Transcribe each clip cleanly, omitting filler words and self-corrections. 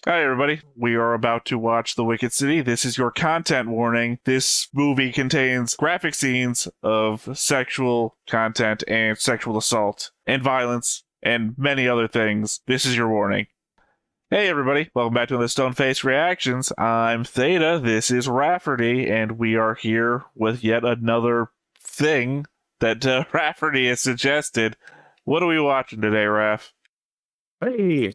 Hi, everybody. We are about to watch The Wicked City. This is your content warning. This movie contains graphic scenes of sexual content and sexual assault and violence and many other things. This is your warning. Hey, everybody. Welcome back to the Stoneface Reactions. I'm Theta. This is Rafferty, and we are here with yet another thing that Rafferty has suggested. What are we watching today, Raf? Hey,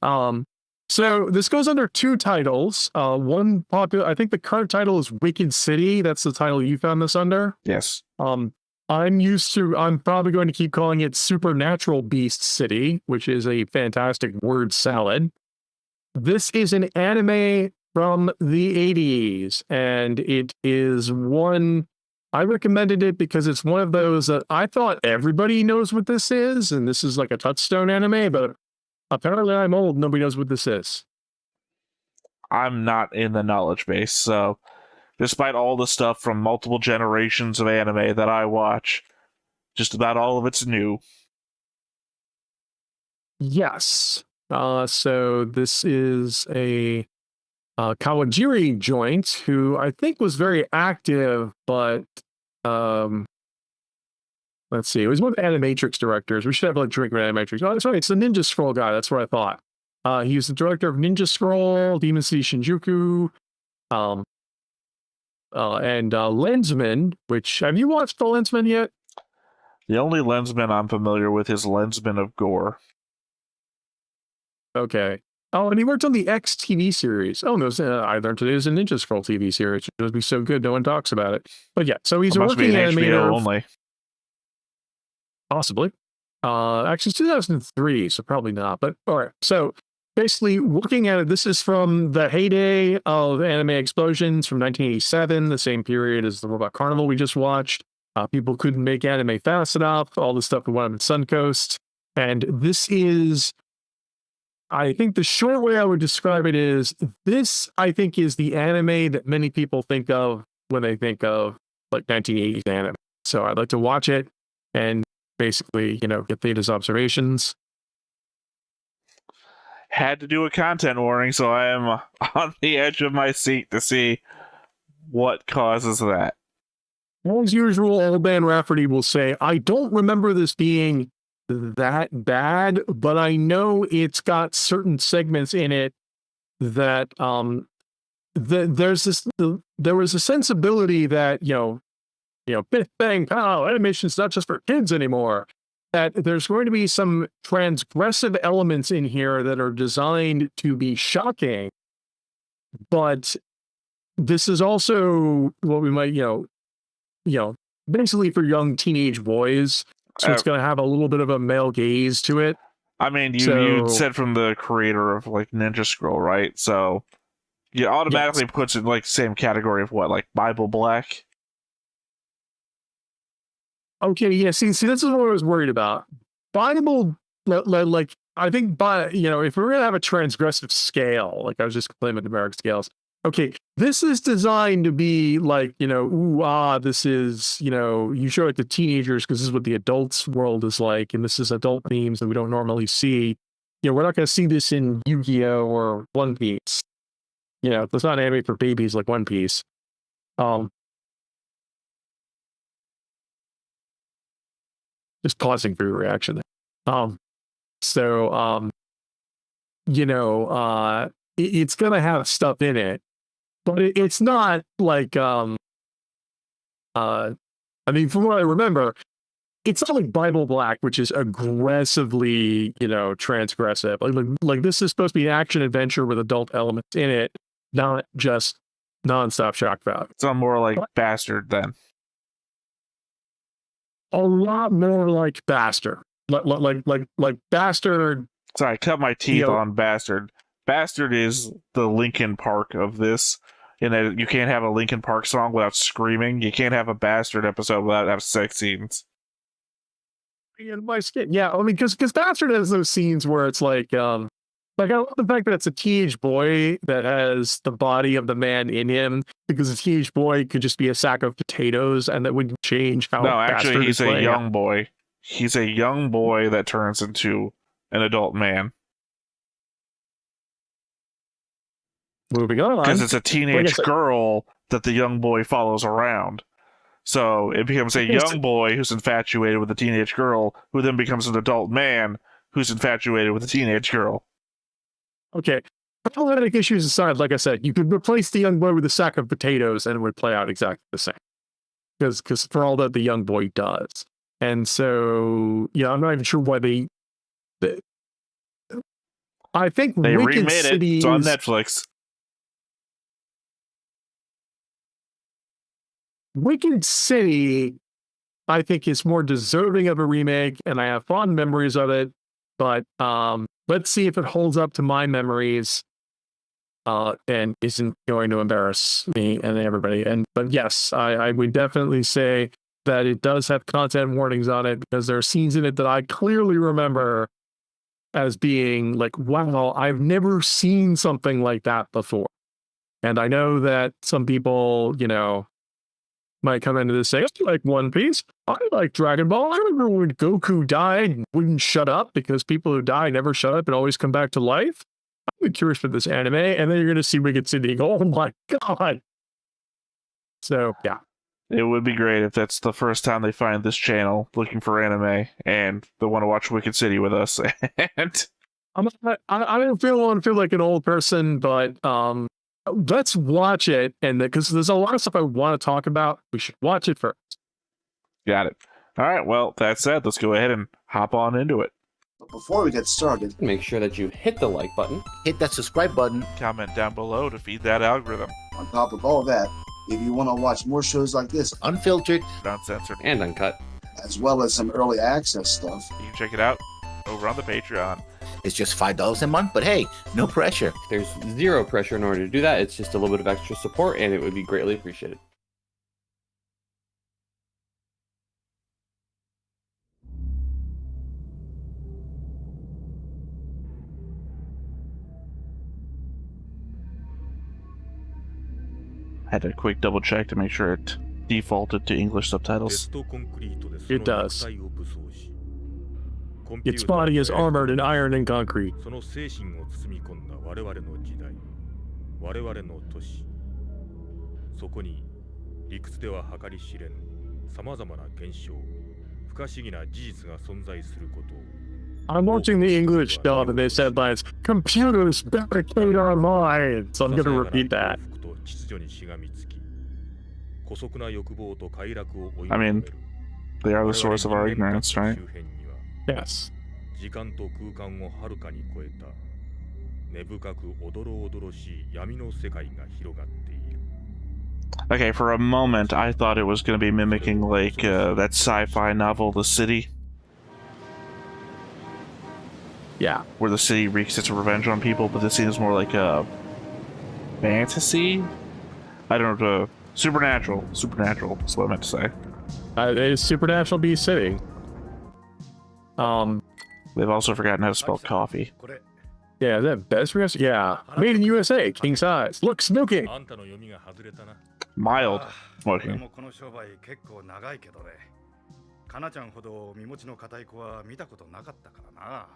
so this goes under two titles. One popular, I think the current title is Wicked City. That's the title you found this under. Yes. I'm probably going to keep calling it Supernatural Beast City, which is a fantastic word salad. This is an anime from the 80s, and it is one, I recommended it because it's one of those that I thought everybody knows what this is, and this is like a touchstone anime, but apparently I'm old. Nobody knows what this is. I'm not in the knowledge base, so despite all the stuff from multiple generations of anime that I watch, just about all of it's new. Yes. So this is a Kawajiri joint who I think was very active, but let's see. It was one of the Animatrix directors. We should have like drink Animatrix. Oh, that's right. It's the Ninja Scroll guy. That's what I thought. He was the director of Ninja Scroll, Demon City Shinjuku, and Lensman. Which have you watched the Lensman yet? The only Lensman I'm familiar with is Lensman of Gore. Okay. Oh, and he worked on the X TV series. Oh, no, I learned today is a Ninja Scroll TV series. It would be so good, no one talks about it. But yeah, so he's a working animator. HBO only. Possibly. Actually, it's 2003, so probably not. But all right. So basically, looking at it, this is from the heyday of anime explosions from 1987, the same period as the Robot Carnival we just watched. People couldn't make anime fast enough. All the stuff that went on in Suncoast, and this is. I think the short way I would describe it is this, I think, is the anime that many people think of when they think of like 1980s anime. So I'd like to watch it and basically, get Theta's observations. Had to do a content warning, so I am on the edge of my seat to see what causes that. As usual, old man Rafferty will say, I don't remember this being that bad, but I know it's got certain segments in it that there was a sensibility that Big Bang Pow animation's not just for kids anymore. That there's going to be some transgressive elements in here that are designed to be shocking, but this is also what we might basically for young teenage boys. So it's going to have a little bit of a male gaze to it. I mean, you said from the creator of like Ninja Scroll, right? So it automatically puts it in like same category of what, like Bible Black? Okay, yeah. See, this is what I was worried about. Bible, like I think, if we're gonna have a transgressive scale, like I was just complaining about numeric scales. Okay, this is designed to be like, this is, you show it to teenagers because this is what the adults world is like, and this is adult themes that we don't normally see. We're not going to see this in Yu-Gi-Oh! Or One Piece. It's not anime for babies like One Piece. Just pausing for your reaction there. It's going to have stuff in it. But it's not like, I mean, from what I remember, it's not like Bible Black, which is aggressively, transgressive. Like this is supposed to be an action adventure with adult elements in it, not just nonstop shock value. It's more like Bastard then. A lot more like Bastard. Like Bastard. Sorry, I cut my teeth on Bastard. Bastard is the Linkin Park of this. In that you can't have a Linkin Park song without screaming. You can't have a Bastard episode without having sex scenes. In my skin, yeah. I mean, because Bastard has those scenes where it's like I love the fact that it's a teenage boy that has the body of the man in him, because a teenage boy could just be a sack of potatoes, and that wouldn't change how. No, actually, he's a young boy. He's a young boy that turns into an adult man. moving on. Because it's a Like I teenage said- girl that the young boy follows around. So it becomes a young boy who's infatuated with a teenage girl, who then becomes an adult man who's infatuated with a teenage girl. Okay. Problematic issues aside, like I said, you could replace the young boy with a sack of potatoes and it would play out exactly the same. Because for all that the young boy does. And so, yeah, I'm not even sure why I think They Wicked remade it. City It's on is- Netflix. Wicked City, I think, is more deserving of a remake, and I have fond memories of it. But let's see if it holds up to my memories, and isn't going to embarrass me and everybody. But yes, I would definitely say that it does have content warnings on it because there are scenes in it that I clearly remember as being like, wow, I've never seen something like that before. And I know that some people, might come into this saying, I like One Piece. I like Dragon Ball. I remember when Goku died and wouldn't shut up because people who die never shut up and always come back to life. I'm curious for this anime. And then you're going to see Wicked City and go, oh my God. So, yeah. It would be great if that's the first time they find this channel looking for anime and they want to watch Wicked City with us. And I don't want to feel like an old person, but let's watch it. And because there's a lot of stuff I want to talk about, we should watch it first. got it. All right. Well, that said, let's go ahead and hop on into it. But before we get started, Make sure that you hit the like button. hit that subscribe button. Comment down below to feed that algorithm. On top of all that, if you want to watch more shows like this, unfiltered, Uncensored. And uncut. as well as some early access stuff, You can check it out over on the Patreon. It's just $5 a month, but hey, no pressure. There's zero pressure in order to do that. It's just a little bit of extra support, and it would be greatly appreciated. Had a quick double check to make sure it defaulted to English subtitles. It does. Its body is armored in iron and concrete. その精神を包み込んだ我々の時代、我々の都市。そこに理屈では計り知れぬさまざまな現象、不可思議な事実が存在することを。 I'm watching the English dub and they said lines, computers barricade our minds. So I'm going to repeat that. I mean, they are the source of our ignorance, right? Yes. 時間と空間をはるかに超えた根深くおどろおどろしい闇の世界が広がっている。 Okay, for a moment, I thought it was going to be mimicking, like, that sci-fi novel, The City, Yeah. where the city wreaks its revenge on people, but this seems more like a fantasy? I don't know, supernatural. Supernatural is what I meant to say. It's Supernatural Beast City. They've also forgotten how to spell coffee. これ Yeah, is that best for us? Yeah. Made in USA, king size. Look, smoking. あんたの読みが外れたな。 Mild 俺 smoking. もこの商売結構長いけどね。かなちゃんほど身持ちの固い子は見たことなかったからな。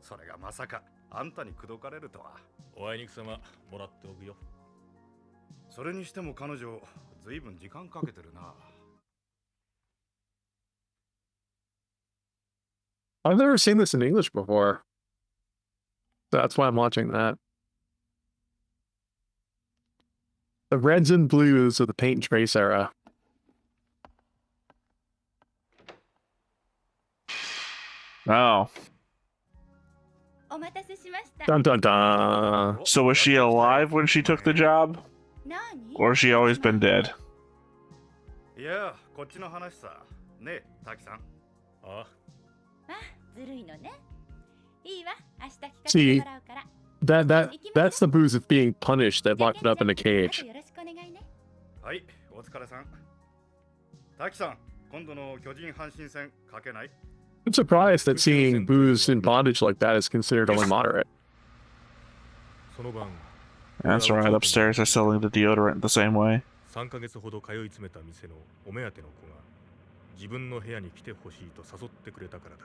それがまさかあんたに口説かれるとは。おあいにくさまもらっておくよ。それにしても彼女、ずいぶん時間かけてるな。 I've never seen this in English before. That's why I'm watching that. The reds and blues of the paint and trace era. Oh. Dun dun dun. So was she alive when she took the job? Or has she always been dead? いや、こっちの話さ。ねえ、滝さん。ああ、 See, that's the booze that's being punished that locked it up in a cage. はい、お疲れさん。滝さん、今度の巨人阪神戦かけない？ I'm surprised that seeing booze in bondage like that is considered only moderate. その晩、 That's right, upstairs they're selling the deodorant the same way. 3ヶ月ほど通い詰めた店のお目当ての子が自分の部屋に来てほしいと誘ってくれたからだ。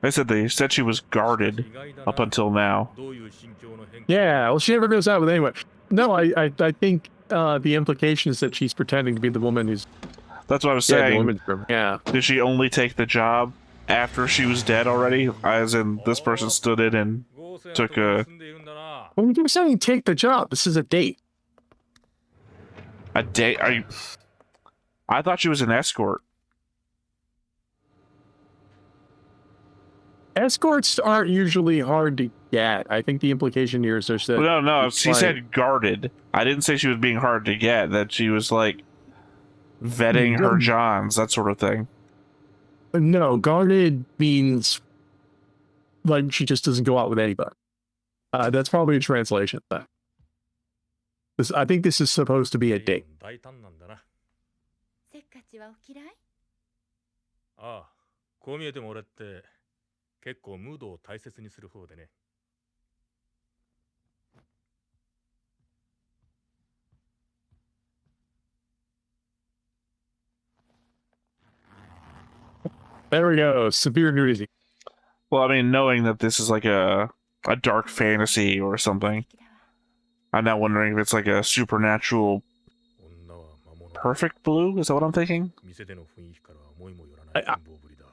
They said she was guarded up until now. どういう心境の変化 Yeah, well, she never goes out with anyone. No, I think the implication is that she's pretending to be the woman who's That's what I was dead in the saying. women's room. Yeah. Did she only take the job after she was dead already? As in, this person stood in and 合成の took ところに a 住んでいるんだな When you're saying take the job, this is a date. date. Are you? I thought she was an escort. Escorts aren't usually hard to get. I think the implication here is just that. No. it's She like- said guarded. I didn't say she was being hard to get. That she was like vetting her Johns, that sort of thing. No, guarded means like she just doesn't go out with anybody. That's probably a translation. I think this is supposed to be a date. 大胆なんだなせっかちはお嫌い？ああこう見えても俺って結構ムードを大切にする方でね There we go. Severe nudity. Well, I mean, knowing that this is like a dark fantasy or something, I'm now wondering if it's like a supernatural 女は魔物 perfect blue. Is that what I'm thinking? 店での雰囲気からは思いもよらない変貌ぶりだ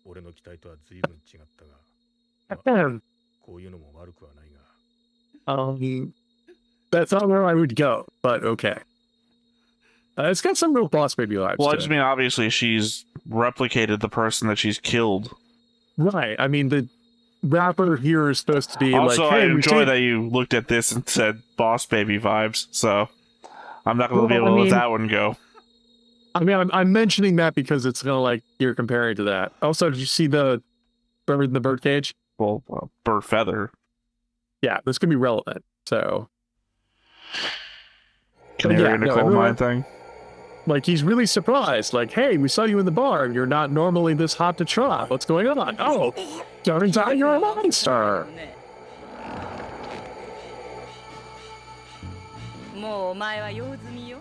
俺の期待とは随分違ったが Man, こういうのも悪くはないが that's not where I would go, but okay. It's got some real boss baby vibes. Well, I to just it. mean obviously she's replicated the person that she's killed. Right. I mean, the rapper here is supposed to be Also, like, hey, I we enjoy take- that you looked at this and said boss baby vibes, so I'm not going to be Well, able to I let mean- that one go. I mean, I'm mentioning that because it's gonna like you're comparing to that. Also, did you see the bird in the birdcage? Well, bird feather. Yeah, this could be relevant. So, Canary yeah, in a no, coal everyone- mine thing. like, he's really surprised. Like, hey, we saw you in the bar. You're not normally this hot to trot. What's going on? Oh, turns out you're a monster. もうお前は用済みよ。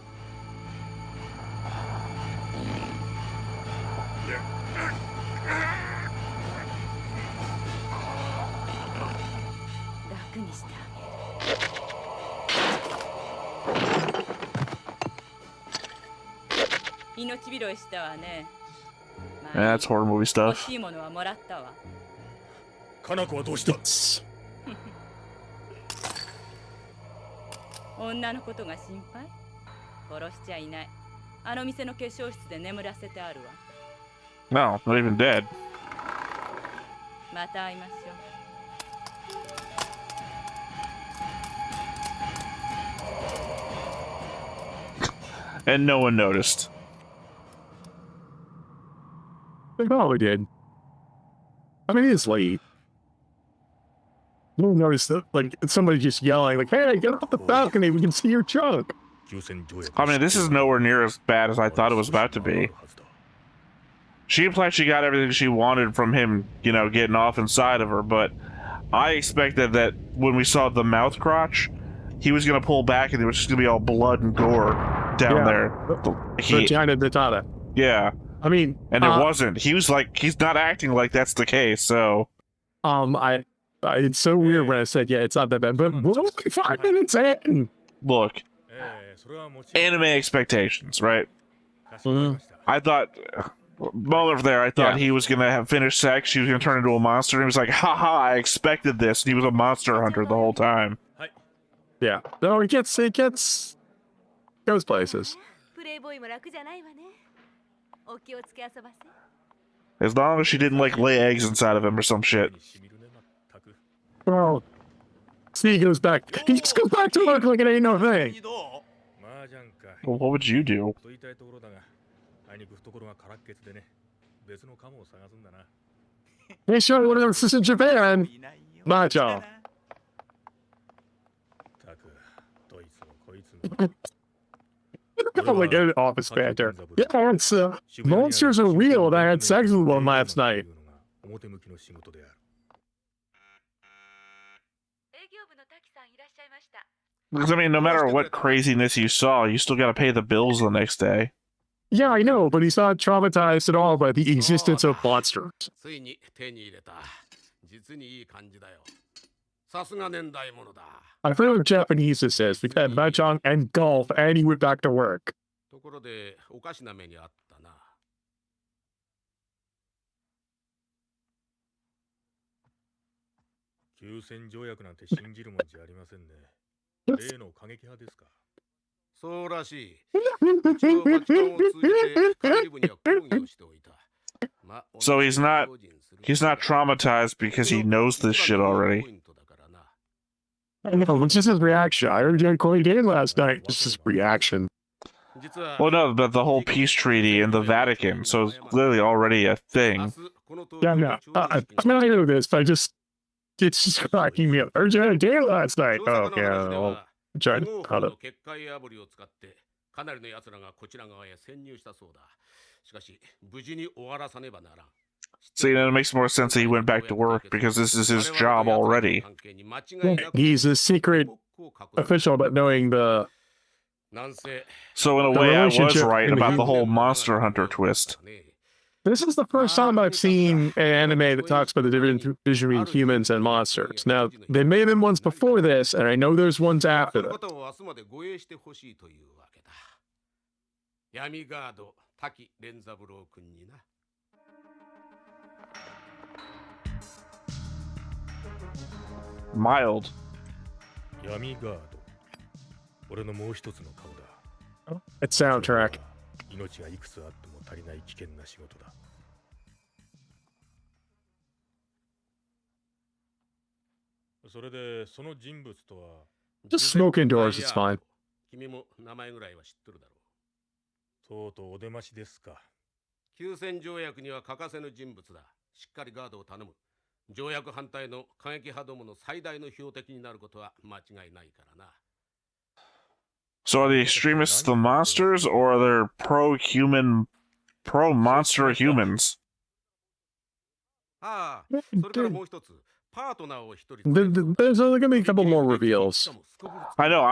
楽にしてあげる。命拾いしたわね。まあ That's horror movie 欲 stuff. しいものはもらったわ。かな子はどうした 女のことが心配？殺しちゃいない。あの店の化粧室で眠らせてあるわ。 No, not even dead. また会いましょう。 And no one noticed. They probably did. I mean, it's late. You'll notice that, like, somebody just yelling, like, hey, get off the balcony. We can see your trunk. 休戦条約 I mean, this is nowhere near as bad as I thought it was about to be. She implied she got everything she wanted from him, you know, getting off inside of her, but I expected that when we saw the mouth crotch, he was going to pull back and it was just going to be all blood and gore down Yeah. there. He- Vagina Dotata. yeah, I mean, and it wasn't. He was like, he's not acting like that's the case, so. it's so weird when I said, yeah, it's not that bad, but we're only 5 minutes in. Look, それはもちろん anime expectations, right? かしこまりました I thought, moment there, I thought Yeah. he was gonna have finished sex, she was gonna turn into a monster, and he was like, haha, I expected this, and he was a monster hunter the whole time. Yeah. No, it goes places. プレイボーイも楽じゃないわね。お気をつけ遊ばせ。 As long as she didn't, like, lay eggs inside of him or some shit. にしみるねまったく Well, see, he goes back. He just goes back to work like it ain't no thing. 麻雀か Well, what would you do? と言いたいところだがあいにく懐が空っけつでね別のカモを探すんだな They showed one of this in Japan. Macho. たくどいつもこいつも Like an office banter. Yeah, it's, monsters are real and I had sex with one last night. 表向きの仕事である営業部の滝さんいらっしゃいました。 Because, I mean, no matter what craziness you saw, you still gotta pay the bills the next day. Yeah, I know, but he's not traumatized at all by the existence of monsters. ついに手に入れた。実にいい感じだよ。さすが年代物だ。 I forget what Japanese this is. We've had mahjong and golf, and he went back to work. ところでおかしな目にあったな。休戦条約なんて信じるもんじゃありませんね。例の過激派ですか。そうらしい。一応バチカンを通じて管理部には抗議をしておいた。ま、 So he's not traumatized because he knows this shit already. I know, what's just his reaction? I heard you had Corey Dan last night. Just his reaction. Well, no, but the whole peace treaty in the Vatican, so it's clearly already a thing. Yeah, no. I mean, I know this, but it's just cracking me up. I heard you had Dan last night. Oh, yeah. I'll try to cut it. かなりの奴らがこちら側へ潜入したそうだ。しかし、無事に終わらさねばならん。 See, then it makes more sense that he went back to work because this is his job already. Yeah, he's a secret official, but knowing the... So in a The way, I was relationship right in the about the human- whole Monster Hunter twist. This is the first time I've seen an anime that talks about the difference between humans and monsters. Now, there may have been ones before this, and I know there's ones after that. 闇ガード滝連三郎君にな。 Mild. 闇ガード。俺のもう一つの顔だ。 It's soundtrack. 命がいくつあっても足りない危険な仕事だ。それでその人物とは Just smoke indoors, it's fine. 君も名前ぐらいは知ってるだろう。とうとうお出ましですか。休戦条約には欠かせぬ人物だ。しっかりガードを頼む。条約反対の過激派どもの最大の標的になることは間違いないからな。 So are the extremists the monsters, or are there pro-human, pro-monster humans? ああ、それからもう一つ、パートナーを一人。 There's only gonna be a couple more reveals. I know,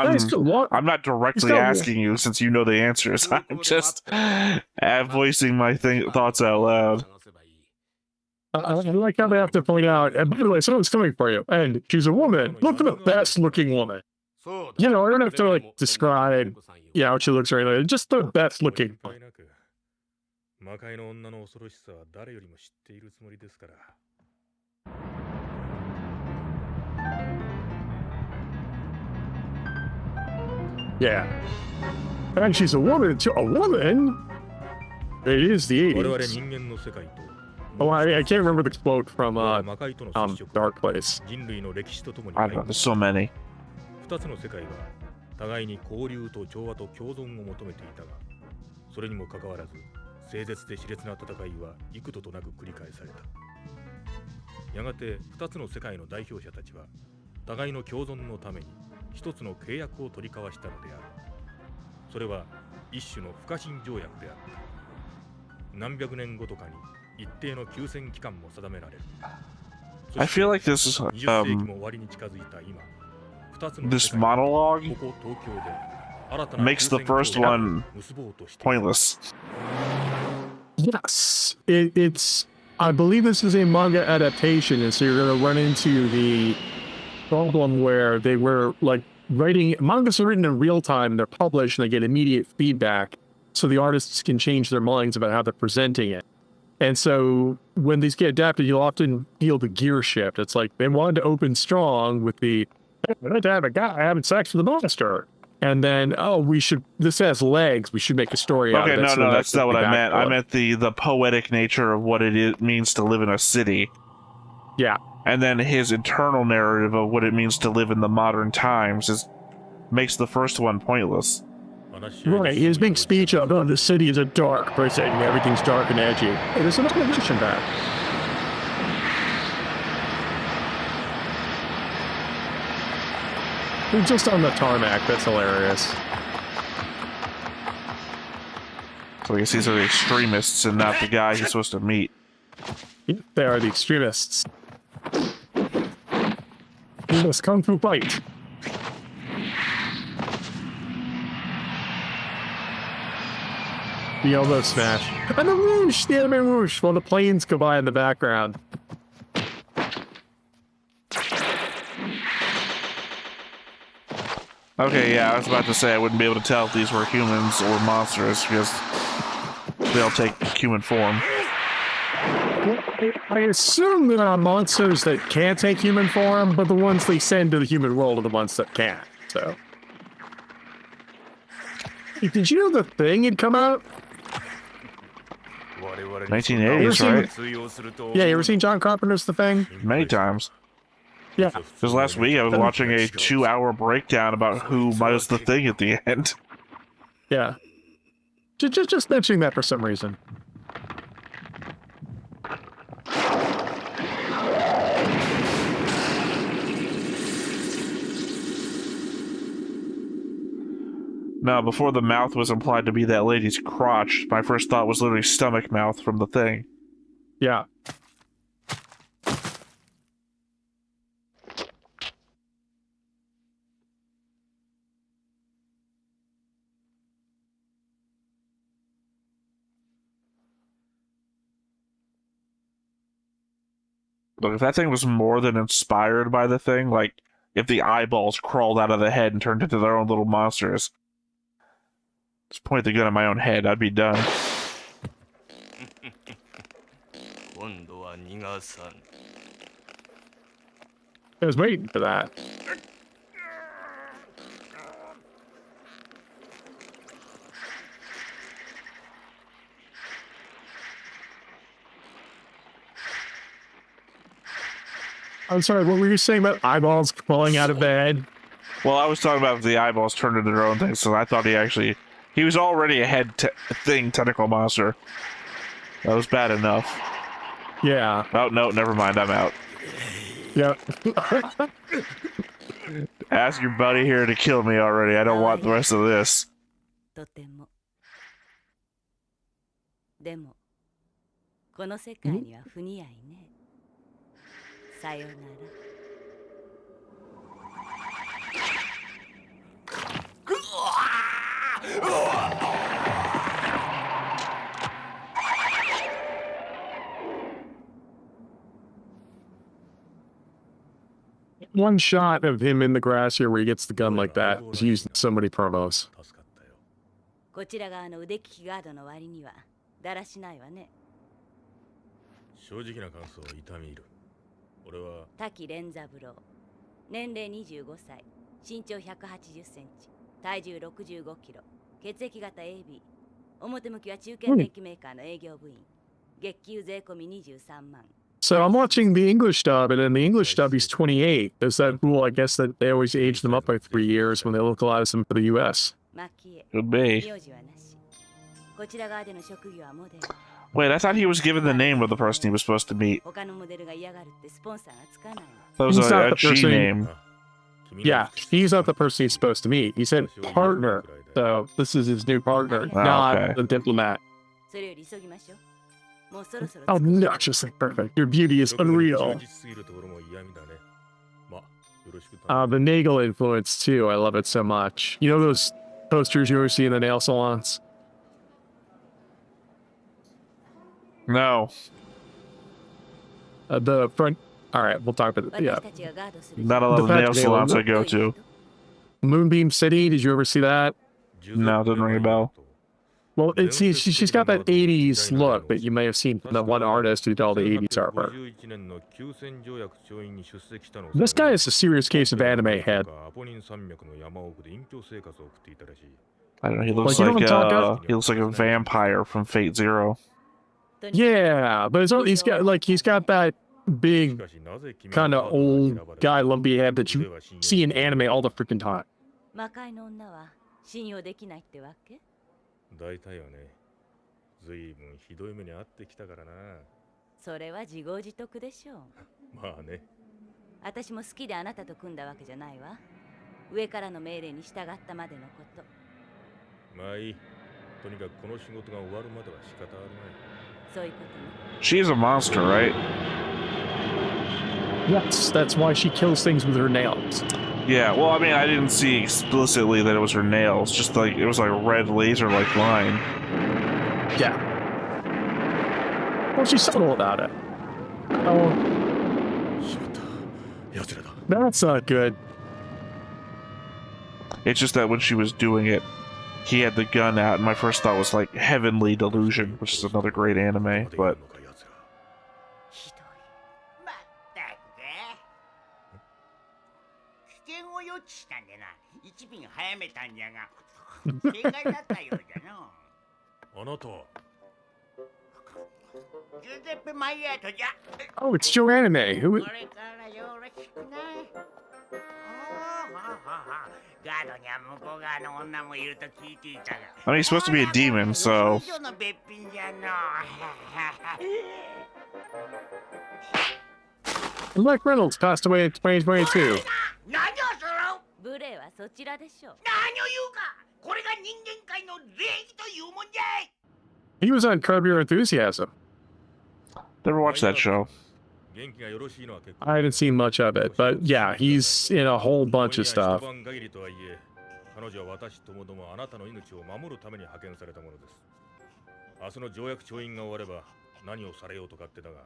What? I'm not directly Still- asking you since you know the answers. I'm just voicing my thoughts out loud. I like how they have to point out, and by the way, someone's coming for you, and she's a woman. Look at the best looking woman. You know, I don't have to like describe, how she looks or anything. Just the best looking. 間違いなく魔界の女の恐ろしさは誰よりも知っているつもりですから。 Yeah. And she's a woman too. A woman? It is the 我々 80s. 人間の世界と Oh, I can't remember the quote from 魔界との接触 Dark Place. 人類の歴史とともに I don't know, there's so many. 2つの世界は互いに交流と調和と共存を求めていたが、それにもかかわらず凄絶で熾烈な戦いは幾度となく繰り返された。やがて2つの世界の代表者たちは互いの共存のために一つの契約を取り交わしたのである。それは一種の不可侵条約であった。何百年後とかに一定の休戦期間も定められる。 I feel like this is 20世紀も終わりに近づいた今、2つの this 世界が monologue ここ東京で新たな makes the 休戦 first 協約を one 結ぼうとしている。 pointless. Yes. It's. I believe this is a manga adaptation, and so you're going to run into the problem where they were like writing mangas are written in real time, they're published, and they get immediate feedback, so the artists can change their minds about how they're presenting it. And so when these get adapted, you'll often feel the gear shift. It's like they wanted to open strong with the "I'd like to have a guy having sex with a monster," and then this has legs. We should make a story out Okay, of it. no, So no, that's not what I meant. I backdoor. meant the poetic nature of what it means to live in a city. Yeah. And then his internal narrative of what it means to live in the modern times makes the first one pointless. Right, his big speech of, the city is a dark prison, everything's dark and edgy. Hey, there's another mission back. They're just on the tarmac, that's hilarious. So I guess these are the extremists and not the guy he's supposed to meet. Yep, they are the extremists. We must kung fu fight. The elbow smash. And the whoosh, the anime whoosh, while the planes go by in the background. Okay, yeah, I was about to say I wouldn't be able to tell if these were humans or monsters because they all take human form. I assume there are monsters that can take human form, but the ones they send to the human world are the ones that can't, so. Hey, did you know The Thing had come out? 1980s, right? Yeah, you ever seen John Carpenter's The Thing? Many times. Yeah. Because last week I was watching a 2-hour breakdown about who was the thing at the end. Yeah. Just mentioning that for some reason. Now, before the mouth was implied to be that lady's crotch, my first thought was literally stomach mouth from the thing. Yeah. Look, if that thing was more than inspired by the thing, like if the eyeballs crawled out of the head and turned into their own little monsters, just point the gun at my own head, I'd be done. I was waiting for that. I'm sorry, what were you saying about eyeballs crawling out of the head? Well, I was talking about if the eyeballs turned into their own thing, so I thought he was already a head tentacle monster. That was bad enough. Yeah. Oh, no, never mind, I'm out. Yeah. Ask your buddy here to kill me already, I don't want the rest of this. とても。でも、この世界には不似合いね。さよなら。One shot of him in the grass here where he gets the gun like that is used in so many promos. こちら側の腕利きガードの割にはだらしないわね。正直な感想を痛み入る。俺は滝連三郎。年齢25歳。身長180センチ。体重65キロ。血液型 AB。表向きは中堅電機メーカーの営業部員。月給税込み23万。 So I'm watching the English dub, and in the English dub, he's 28. There's that rule, I guess, that they always age them up by 3 years when they localize them for the US. Could be. Wait, I thought he was given the name of the person he was supposed to meet. That was He's not a the G person- name. Yeah, he's not the person he's supposed to meet. He said partner, so this is his new partner, Oh, not okay. the diplomat. Oh, no, just like perfect. Your beauty is unreal. The Nagel influence, too. I love it so much. You know those posters you always see in the nail salons? No. The front... All right, we'll talk about it. Yeah. Not a lot of The nail fact- salons I go to. Moonbeam City, did you ever see that? No, doesn't ring a bell. Well, it's she's got that 80s look that you may have seen from that one artist who did all the 80s artwork. This guy is a serious case of anime head. I don't know, he looks Like, you know what I'm talking about? he looks like a vampire from Fate Zero. Yeah, but he's got that big kind of old guy lumpy head that you see in anime all the freaking time. 魔界の女は信用できないってわけ？大体はね、ずいぶんひどい目に遭ってきたからな。それは自業自得でしょう。まあね。私も好きであなたと組んだわけじゃないわ。上からの命令に従ったまでのこと。まあいい。とにかくこの仕事が終わるまでは仕方あるまい。そういうことね。 She's a monster, right? Yes, that's why she kills things with her nails. Yeah, well, I mean, I didn't see explicitly that it was her nails, just like, it was like a red laser-like line. Yeah. Well, she's subtle about it. Oh, しまった奴らだ that's not good. It's just that when she was doing it, he had the gun out, and my first thought was like Heavenly Delusion, which is another great anime, but ひどい。まったく。危険を予知したんでな、一便早めたんじゃが、正解だったようじゃな。あなたはジュゼッペ・マイヤートじゃ。 Oh, it's Joe Anime. Who? これからよろしくな。ガードには向こう側の女もいると聞いていたが。 I mean, he's supposed to be a demon, so 以上の別品じゃの。 Mike Reynolds passed away in 2022. 何をする？無礼はそちらでしょう。何を言うか。これが人間界の礼儀というもんじゃい。 He was on Curb Your Enthusiasm. never watched that show. 元気がよろしいのは結構 I haven't seen much of it, but yeah, he's in a whole bunch of stuff. 一晩限りとはいえ彼女は私ともどもあなたの命を守るために派遣されたものです。明日の条約調印が終われば何をされようと勝手だが、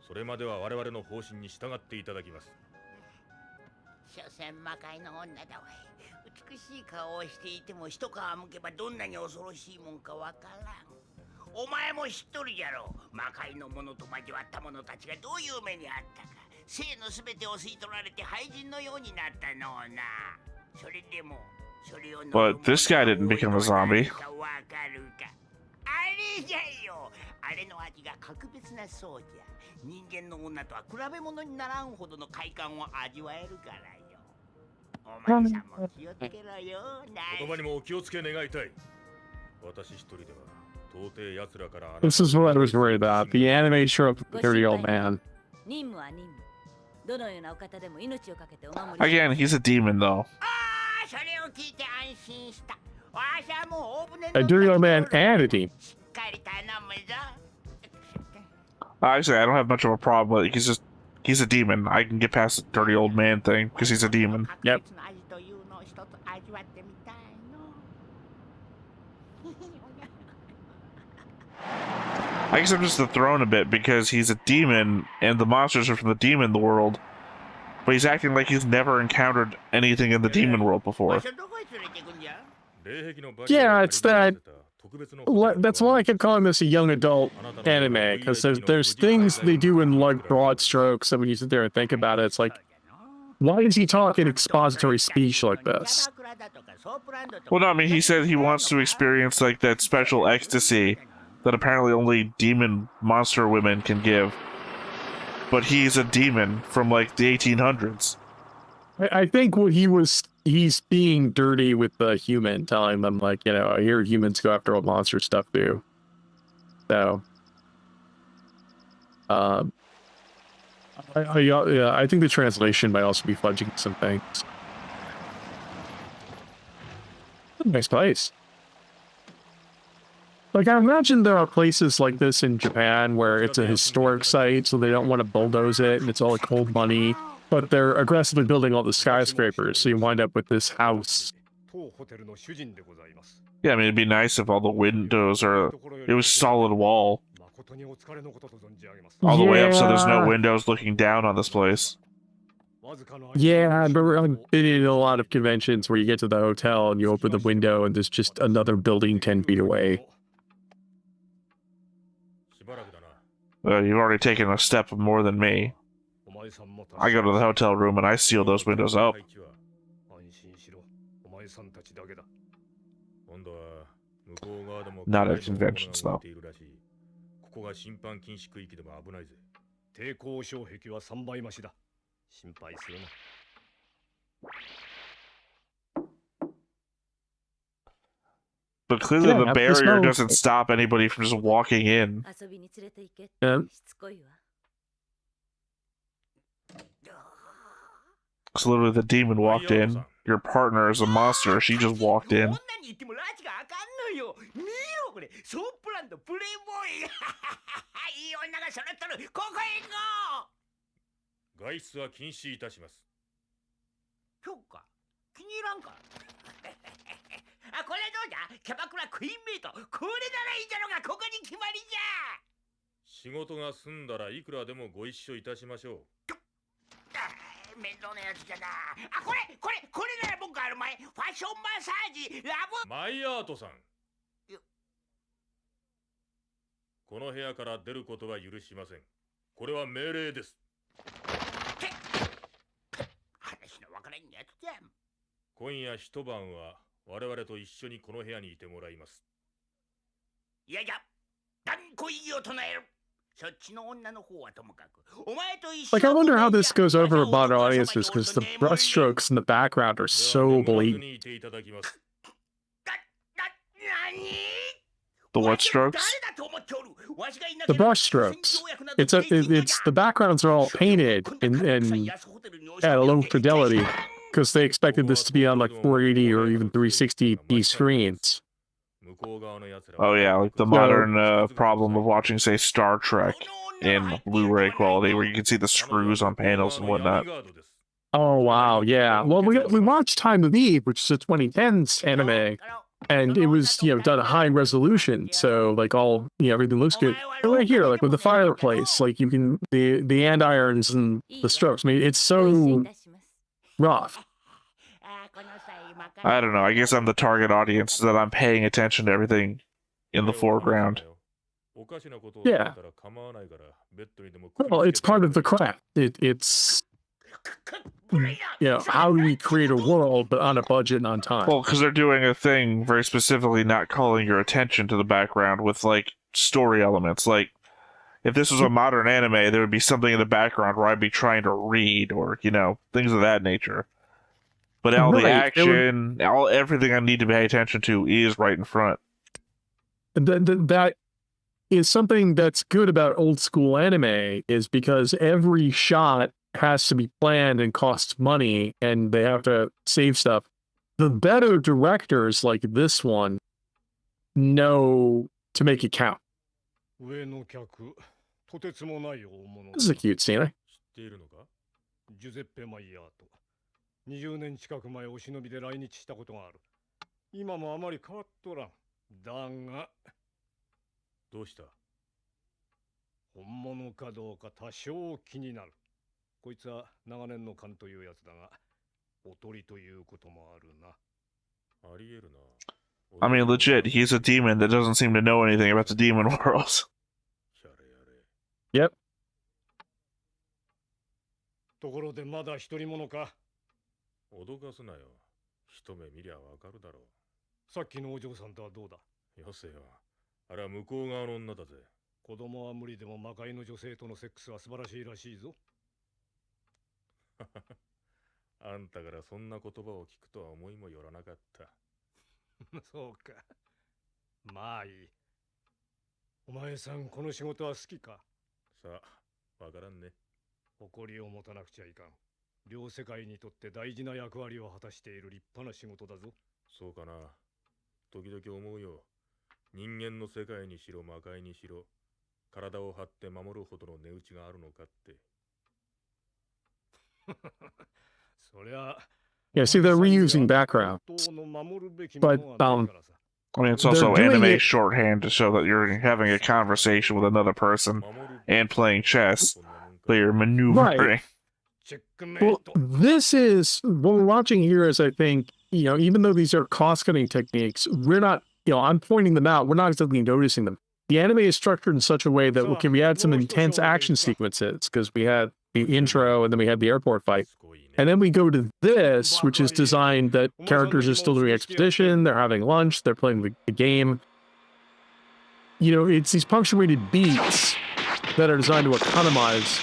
それまでは我々の方針に従っていただきます。所詮魔界の女だわい。美しい顔をしていても一皮むけばどんなに恐ろしいもんかわからん。お前も知っとるじゃろう。魔界の者と交わった者たちがどういう目にあったか。生のすべてを吸い取られて廃人のようになったのをな。それでもそれを But this guy didn't become a zombie. わかるか。あれじゃよ。あれの味が格別なそうじゃ。人間の女とは比べ物にならんほどの快感を味わえるからよ。お前さんも気をつけろよ。言葉にもお気をつけ願いたい。私一人では到底奴らから This is what I was worried about. The anime trope of the dirty old man. 任務は任務。どのようなお方でも命をかけてお守り。 Again, he's a demon, though. ああ、それを聞いて安心した。わしはもうオープン A dirty old man and a demon. しっかり頼むぞ。 Actually, I don't have much of a problem with it. He's a demon. I can get past the dirty old man thing because he's a demon. Yep. 格別の味というのを一つ味わってみたいの。 I guess I'm just thrown a bit because he's a demon and the monsters are from the demon world, but he's acting like he's never encountered anything in the demon world before. わしはどこへ連れて行くんじゃ？ Yeah, it's that. That's why I kept calling this a young adult anime, because there's things they do in like broad strokes. So when you sit there and think about it, it's like, why does he talk in expository speech like this? Well, no, I mean, he said he wants to experience like that special ecstasy that apparently only demon monster women can give. But he's a demon from like the 1800s. I think what he's being dirty with the human, telling them like, you know, I hear humans go after all monster stuff too. So, I think the translation might also be fudging some things. Nice place. Like, I imagine there are places like this in Japan where it's a historic site, so they don't want to bulldoze it, and it's all like cold money. But they're aggressively building all the skyscrapers, so you wind up with this house. Yeah, I mean, it'd be nice if all the windows it was solid wall. All the way up so there's no windows looking down on this place. Yeah, but I've been in a lot of conventions where you get to the hotel and you open the window and there's just another building 10 feet away. You've already taken a step more than me. I go to the hotel room and I seal those windows up. Not at conventions, though. ここが審判禁止区域でも危ないぜ。抵抗障壁は3倍増しだ。心配するな。But clearly Yeah, the this barrier mode- doesn't stop anybody from just walking in. 遊びに連れて行け。 Yeah. しつこいわ。 So literally the demon walked in. Your partner is a monster. She just walked in. 女に言ってもラチがあかんのよ。見ろこれ、ソープランドプレイボーイ。いい女が揃っとる。ここへ行こう。外出は禁止いたします。そうか。気に入らんか。あ、これどうだキャバクラクイーンメイト。これならいいじゃろが、ここに決まりじゃ。仕事が済んだらいくらでもご一緒いたしましょう。面倒なやつじゃな。あ、これなら僕あるまい。ファッションマッサージ、ラブ。マイアートさんよ。この部屋から出ることは許しません。これは命令です。話のわからんやつじゃん。今夜一晩は我々と一緒にこの部屋にいてもらいます。いやじゃ、断固異議を唱える。そっちの女の方はともかく、お前と一緒 Like, I wonder how this goes over a modern audiences because the brushstrokes in the background are so blatant. にいていただきます。The what strokes? The brushstrokes. It's the backgrounds are all painted and at a low fidelity because they expected this to be on like 480 or even 360p screens. Oh yeah, like the modern problem of watching, say, Star Trek in Blu-ray quality, where you can see the screws on panels and whatnot. Oh wow, yeah. Well, we watched Time of Eve, which is a 2010s anime, and it was done at high resolution, so like all everything looks good. And right here, like with the fireplace, like you can the andirons and the strokes. I mean, it's so rough. I don't know. I guess I'm the target audience, so that I'm paying attention to everything in the foreground. Yeah. Well, it's part of the craft. It's how do we create a world but on a budget and on time? Well, because they're doing a thing very specifically, not calling your attention to the background with like story elements. Like, if this was a modern anime, there would be something in the background where I'd be trying to read, or things of that nature. But all the action, everything I need to pay attention to is right in front. That is something that's good about old school anime, is because every shot has to be planned and costs money, and they have to save stuff. The better directors like this one know to make it count. This is a cute scene. 20年近く前お忍びで来日したことがある。今もあまり変わっとらん。だがどうした？本物かどうか多少気になる。こいつは長年の勘というやつだが、おとりということもあるな。ありえるな。I mean, legit, he's a demon that doesn't seem to know anything about the demon world. Yep. ところでまだ一人者か？脅かすなよ。一目見りゃわかるだろう。さっきのお嬢さんとはどうだ？よせよ。あれは向こう側の女だぜ。子供は無理でも魔界の女性とのセックスは素晴らしいらしいぞ。あんたからそんな言葉を聞くとは思いもよらなかった。そうか。まあいい。お前さん、この仕事は好きか？さあ、わからんね。誇りを持たなくちゃいかん。両世界にとって大事な役割を果たしている立派な仕事だぞ。そうかな。時々思うよ。人間の世界にしろ魔界にしろ、体を張って守るほどの値打ちがあるのかって。そりゃ。Yeah, see, they're reusing backgrounds, but I mean, it's also anime shorthand to show that you're having a conversation with another person and playing chess, but you're maneuvering. Right. Well, this is what we're watching here is, I think, even though these are cost-cutting techniques, we're not, I'm pointing them out. We're not exactly noticing them. The anime is structured in such a way that we had some intense action sequences because we had the intro and then we had the airport fight. And then we go to this, which is designed that characters are still doing exposition, they're having lunch, they're playing the game. It's these punctuated beats that are designed to economize.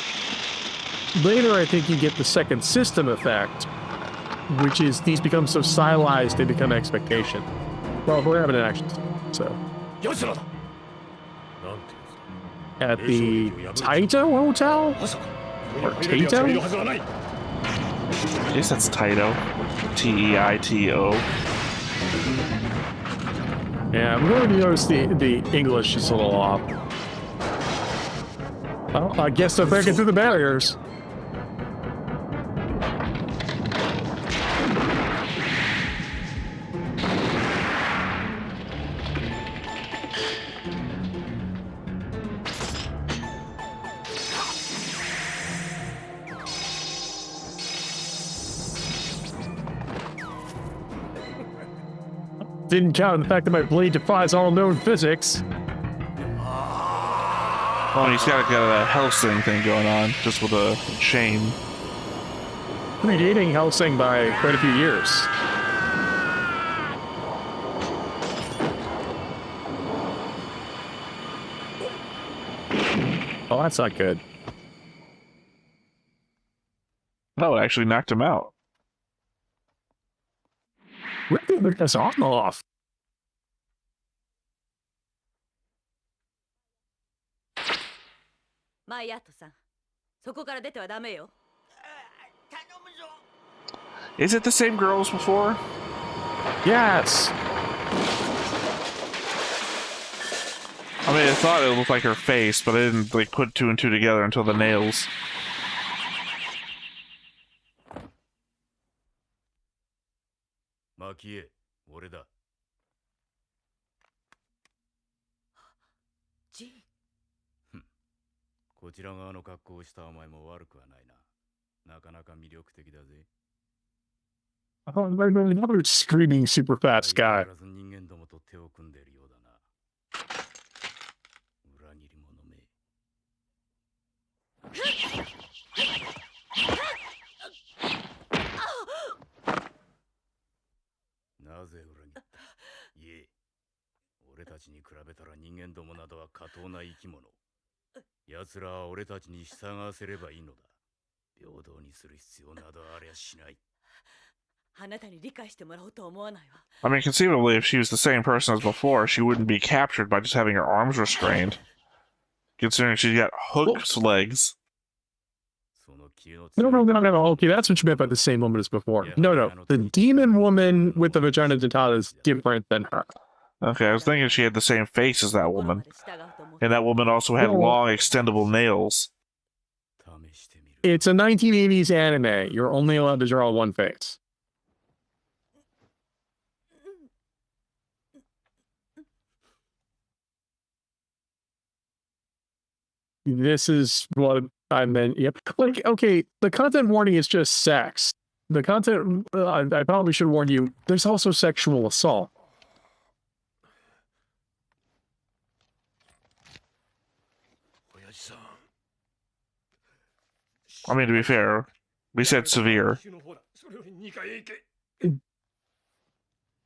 Later, I think you get the second system effect, which is these become so stylized they become expectation. Well, we're having an action, so. At the Taito Hotel? Or Taito? I guess that's Taito. T-E-I-T-O. Yeah, I'm going to notice the English is a little off. Well, I guess they're breaking through the barriers. Didn't count on the fact that my blade defies all known physics. Oh, he's got a Helsing thing going on, just with a chain. Predating Helsing by quite a few years. Oh, that's not good. Oh, it actually knocked him out. Rip his arm off. Is it the same girl as before? Yes. I mean, I thought it looked like her face, but I didn't like put two and two together until the nails. Makie, 俺だ。G. こちら側の格好をしたお前も悪くはないな。なかなか魅力的だぜ。 Oh, another screaming super fast guy. 人間どもと手を組んでいるようだな。裏切り者め。なぜ裏切った？いえ、俺たちに比べたら人間どもなどは下等な生き物。奴らは俺たちに従わせればいいのだ。平等にする必要などありゃしない。 I mean, conceivably, if she was the same person as before, she wouldn't be captured by just having her arms restrained. Considering she's got hooked legs. No. Okay, that's what you meant by the same woman as before. No. The demon woman with the vagina dentata is different than her. Okay, I was thinking she had the same face as that woman. And that woman also had long, extendable nails. It's a 1980s anime. You're only allowed to draw one face. This is what I meant. Yep. Like, okay, the content warning is just sex. The content, I probably should warn you, there's also sexual assault. I mean, to be fair, we said severe.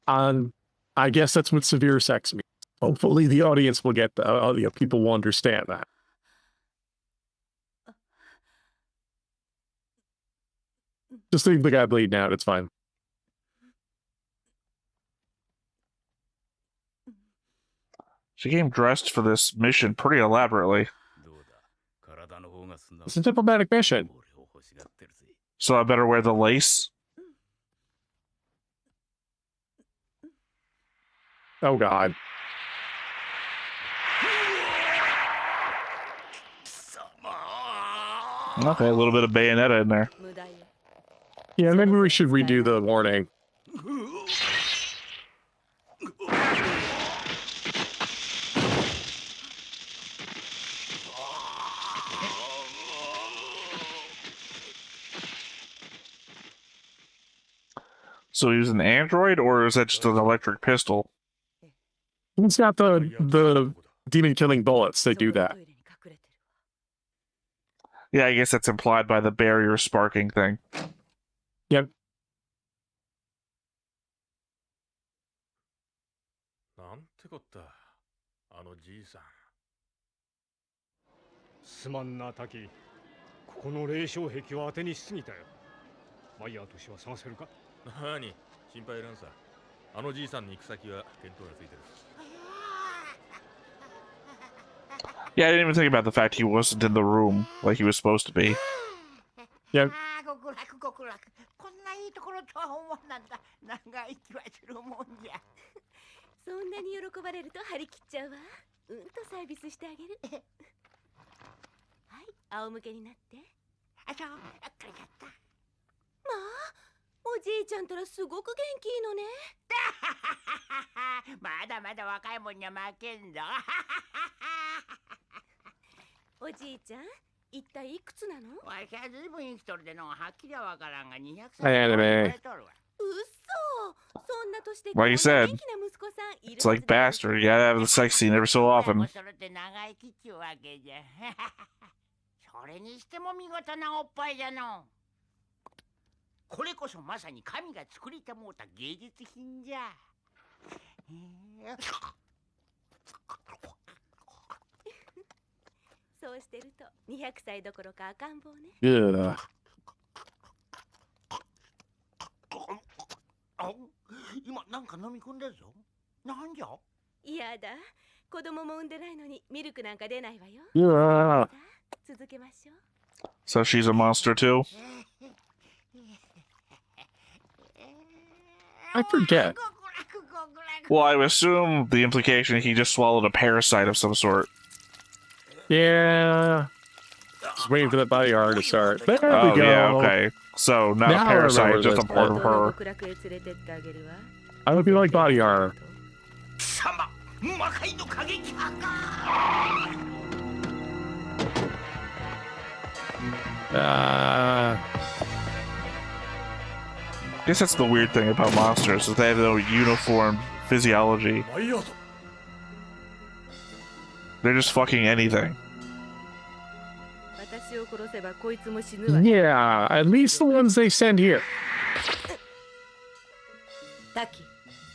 I guess that's what severe sex means. Hopefully the audience will get the, people will understand that. Just leave the guy bleeding out, it's fine. She came dressed for this mission pretty elaborately. It's a diplomatic mission. So I better wear the lace? Oh god. Okay, a little bit of Bayonetta in there. Yeah, maybe we should redo the warning. So he was an android, or is that just an electric pistol? He's got the demon-killing bullets that do that. Yeah, I guess that's implied by the barrier sparking thing. Yep. なんてこった。あのじいさん。すまんな、タキ。ここの霊障壁を当てにしすぎたよ。マイヤーとしては探せるか？何？心配いらんさ。あのじいさんに行く先は見当がついてる。 Yeah, I didn't even think about the fact he wasn't in the room like he was supposed to be. Yep. 極楽。こんないいところとは思わなんだ。長生きはするもんじゃ。そんなに喜ばれると張り切っちゃうわ。うんとサービスしてあげる。はい、仰向けになって。あ、そう、これだった。まあ、おじいちゃんたらすごく元気いいのね。まだまだ若いもんには負けんぞ。おじいちゃん、一体いくつなの？わしはずいぶん生きとるでのはっきりはわからんが200歳。はい、アニメ。うっそ、そんな年で Like you said. 元気な息子 It's like Bastard. You gotta have the sex scene every so often. それって長生きっちゅうわけじゃ。それにしても見事なおっぱいじゃの。これこそまさに神が作りたもうた芸術品じゃ。そうしてると200歳どころか赤ん坊ね。Yeah. 今なんか飲み込んだぞ。なんじゃ？やだ。子供も産んでないのにミルクなんか出ないわよ。 Yeah. さあ続けましょう。 So she's a monster too? I forget. Well, I would assume the implication he just swallowed a parasite of some sort. Yeah. Just waiting for that body horror to start. There Oh, we go. yeah, okay. So, not Now a I parasite, remember just a this part of どの her. 極楽へ連れてってあげるわ。 I hope you like body horror. 様、魔界の過激派か。I guess that's the weird thing about monsters, is they have no uniform physiology. They're just fucking anything. 私を殺せばこいつも死ぬわ。 Yeah, at least the ones they send here. タキ、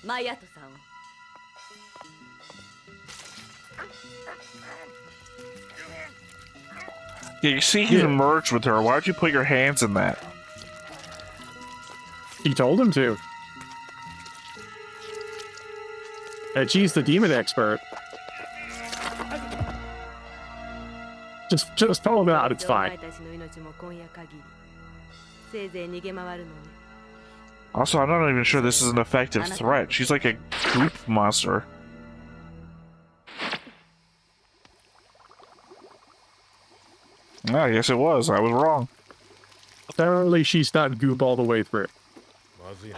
マヤトさんを。 Yeah, you see he's merged with her. Why'd you put your hands in that? He told him to. And she's the demon expert. Just tell him out, it's お前 fine. たちの命も今夜限り。せいぜい逃げ回るのね。 Also, I'm not even sure this is an effective threat. She's like a goop monster. Yeah, I guess it was. I was wrong. Apparently she's not goop all the way through. まずいな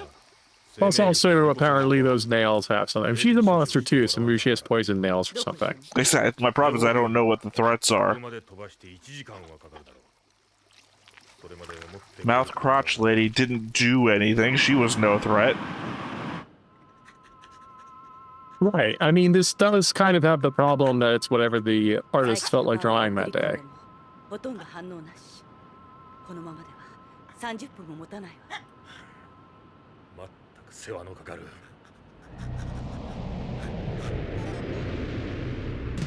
Plus also, apparently those nails have something. She's a monster too, so maybe she has poison nails or something. Like I said, my problem is I don't know what the threats are. 車で飛ばして1時間はかかるだろうそれまで思って Mouth crotch lady didn't do anything. She was no threat. Right. I mean, this does kind of have the problem that it's whatever the artist felt like drawing that day. ほとんど反応なし。このままでは30分も持たないわ。まったく世話のかかる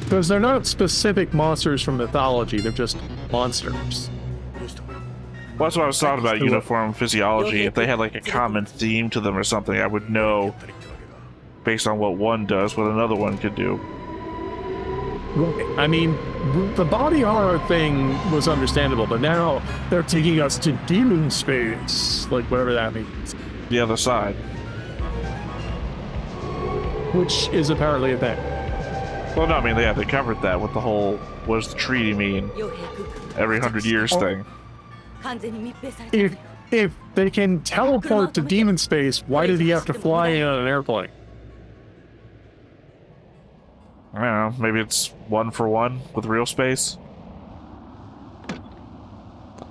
Because they're not specific monsters from mythology, they're just monsters. どうした Well, that's what I was talking about, uniform physiology. If they had like a common theme to them or something, I would know, 二人ってわけか based on what one does, what another one could do. I mean, the body horror thing was understandable, but now they're taking us to demon space, like whatever that means, The other side. which is apparently a thing. Well, no, I mean, yeah, they covered that with the whole, what does the treaty mean? 傭兵空間 Every 100 years thing. 完全に密閉されてる If they can teleport to demon space, why did he have to fly in on an airplane? I don't know, maybe it's 1 for 1 with real space.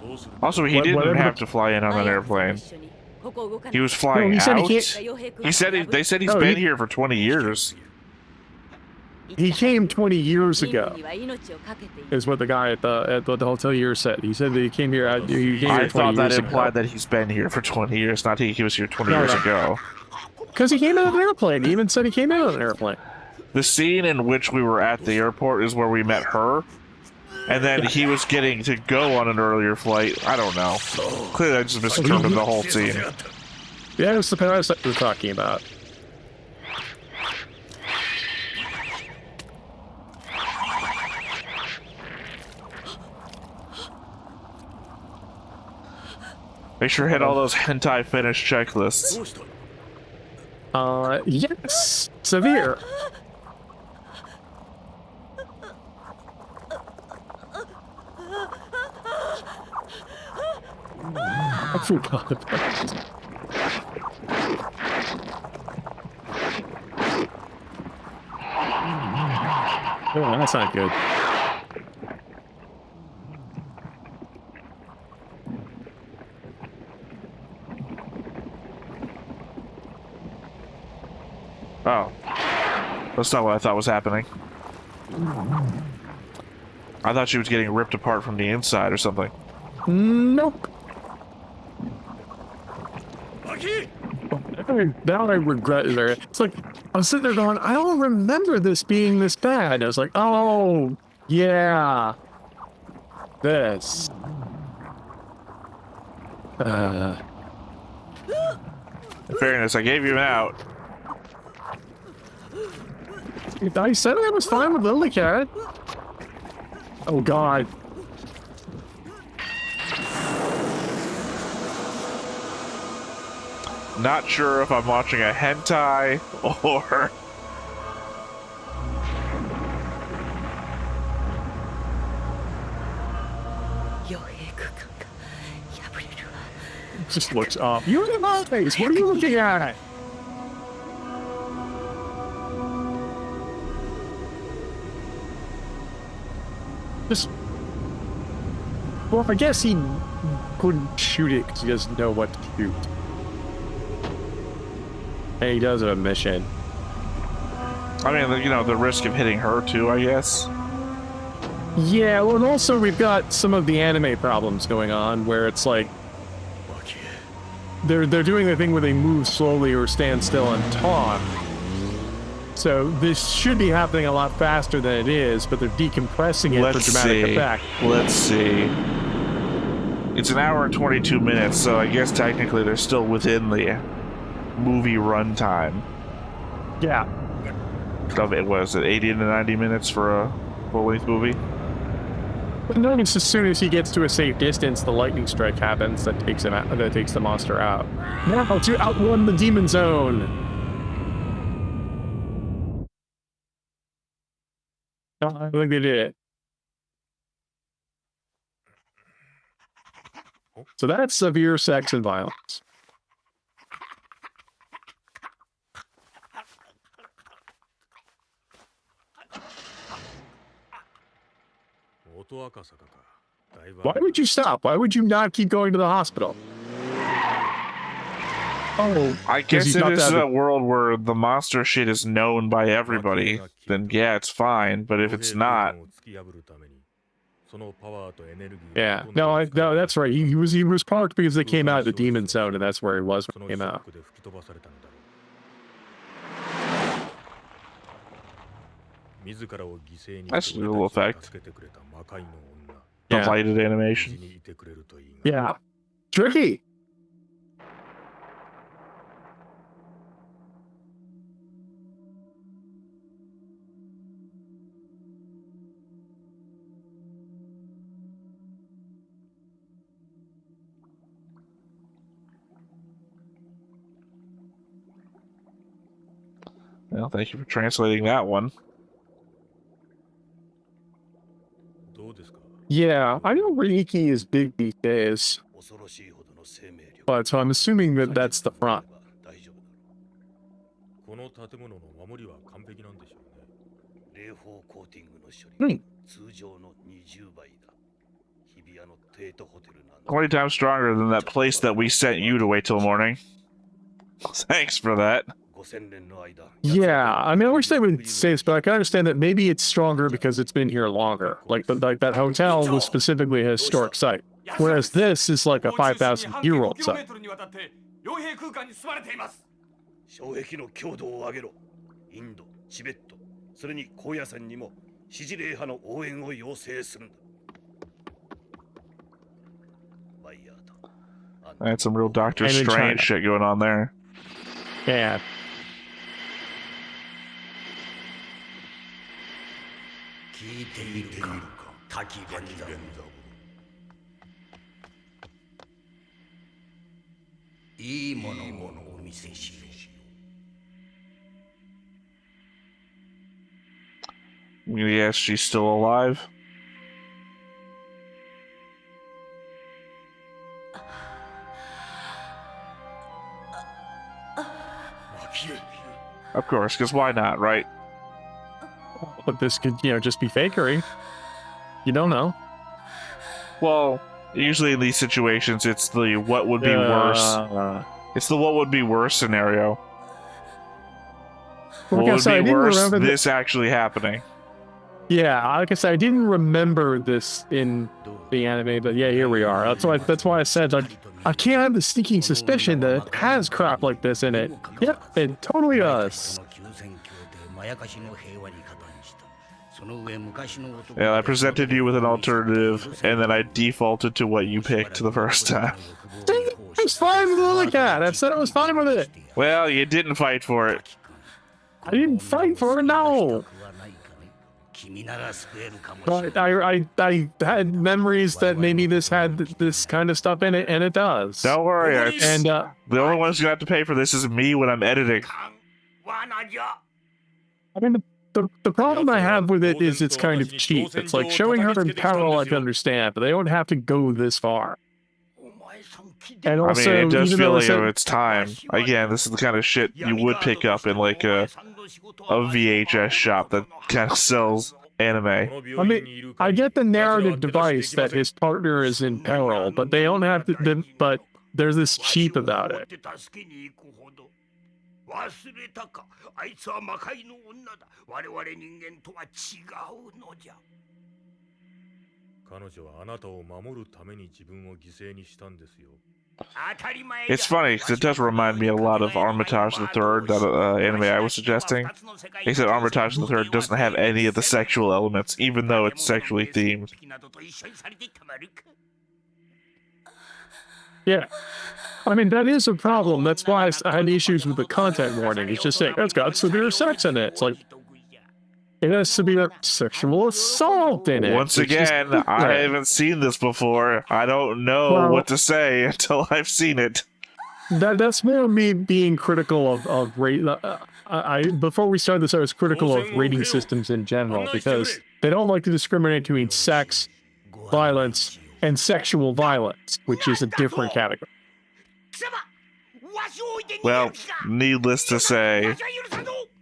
どうする Also, he didn't Whatever have the- to fly in on an マヤトさんと airplane. 一緒にここを動かない He was flying he said he out. can't- 傭兵空間 He said they said he's No, been he- here for 20 years. He came 20 years 人類 ago, には命をかけている is what the guy at the hotel here said. He said that he came here. He came I here 20 thought that years implied ago. that he's been here for 20 years, not he was here 20 No, years no. ago. Because he came in on an airplane. He even said he came in on an airplane. The scene in which we were at the airport is where we met her. And then he was getting to go on an earlier flight. I don't know. Clearly, I just misinterpreted the whole scene. Yeah, it's the parasite we're talking about. Make sure to hit all those hentai finish checklists. どうした Yes, severe. I forgot about this. Oh, that's not good. Oh. That's not what I thought was happening. I thought she was getting ripped apart from the inside or something. Nope. Now I regret it. It's like, I was sitting there going, I don't remember this being this bad. I was like, oh, yeah. This. In fairness, I gave you an out. I said I was fine with Lily Cat. Oh, God. Not sure if I'm watching a hentai or... Just looks up. You're in my face. What are you looking at? Just... Well, I guess he couldn't shoot it because he doesn't know what to shoot. And he does have a mission. I mean, you know, the risk of hitting her too, I guess. Yeah, well, and also we've got some of the anime problems going on where it's like they're doing the thing where they move slowly or stand still and talk. So this should be happening a lot faster than it is, but they're decompressing it for dramatic effect. Let's see. It's an hour and 22 minutes, so I guess technically they're still within the movie runtime. Yeah. Of it was it 80 to 90 minutes for a full-length movie? But notice as soon as he gets to a safe distance, the lightning strike happens that takes him out, that takes the monster out. Now to outrun the demon zone. I think they did it. So that's severe sex and violence. Why would you stop? Why would you not keep going to the hospital? Oh, I guess it is a world where the monster shit is known by everybody. Then yeah, it's fine. But if it's not, yeah, no, that's right. He was parked because they came out of the demon zone, and that's where he was when he came out. That's a little effect. The Yeah. lighted animation. Yeah, tricky. Well, thank you for translating that one. Yeah, I know Reiki is big these days, but so I'm assuming that that's the front. Hmm. 20 times stronger than that place that we sent you to wait till morning. Thanks for that. Yeah, I mean, I wish they would say this, but I can understand that maybe it's stronger because it's been here longer. Like that hotel was specifically a historic site, whereas this is like a 5,000-year-old site. 障壁の強度を上げろ。インド、チベット、それに高野山にも支持霊派の応援を要請するんだ。That's some real Doctor And in Strange China. shit going on there. Yeah. 聞いているか、滝連山。いいものをお見せしよう。Yes, she's still alive. Of course, because why not, right? But this could, just be fakery. You don't know. Well, usually in these situations, it's the what would be worse. It's the what would be worse scenario. What Like I would said, I be didn't worse? remember This actually happening. Yeah, like I said, I didn't remember this in the anime, but yeah, here we are. That's why I said like I can't have the sneaking suspicion that it has crap like this in it. Yep, it totally does. Yeah, I presented you with an alternative, and then I defaulted to what you picked the first time. See, I was fine with it like that. I said I was fine with it. Well, you didn't fight for it. I didn't fight for it, no. But I had memories that maybe this had this kind of stuff in it, and it does. Don't worry, And the only one who's gonna have to pay for this is me when I'm editing. I mean, the problem I have with it is it's kind of cheap. It's like showing her in peril, I can understand, but they don't have to go this far. And also, I mean, it does even feel though like of its time. Again, this is the kind of shit you would pick up in like a VHS shop that kind of sells anime. I mean, I get the narrative device that his partner is in peril, but they don't have to. But there's this cheap about it. 忘れたか、あいつは魔界の女だ。我々人間とは違うのじゃ。彼女はあなたを守るために自分を犠牲にしたんですよ。 It's funny because it does remind me a lot of Armitage the Third, that anime I was suggesting. Except Armitage the Third doesn't have any of the sexual elements, even though it's sexually themed. Yeah. I mean, that is a problem. That's why I had issues with the content warning. It's just saying, it's got severe sex in it. It's like, it has severe sexual assault in it. Once again, I haven't seen this before. I don't know what to say until I've seen it. That's more me being critical of rate. Before we started this, I was critical of rating systems in general because they don't like to discriminate between sex, violence, and sexual violence, which is a different category. Well, needless to say,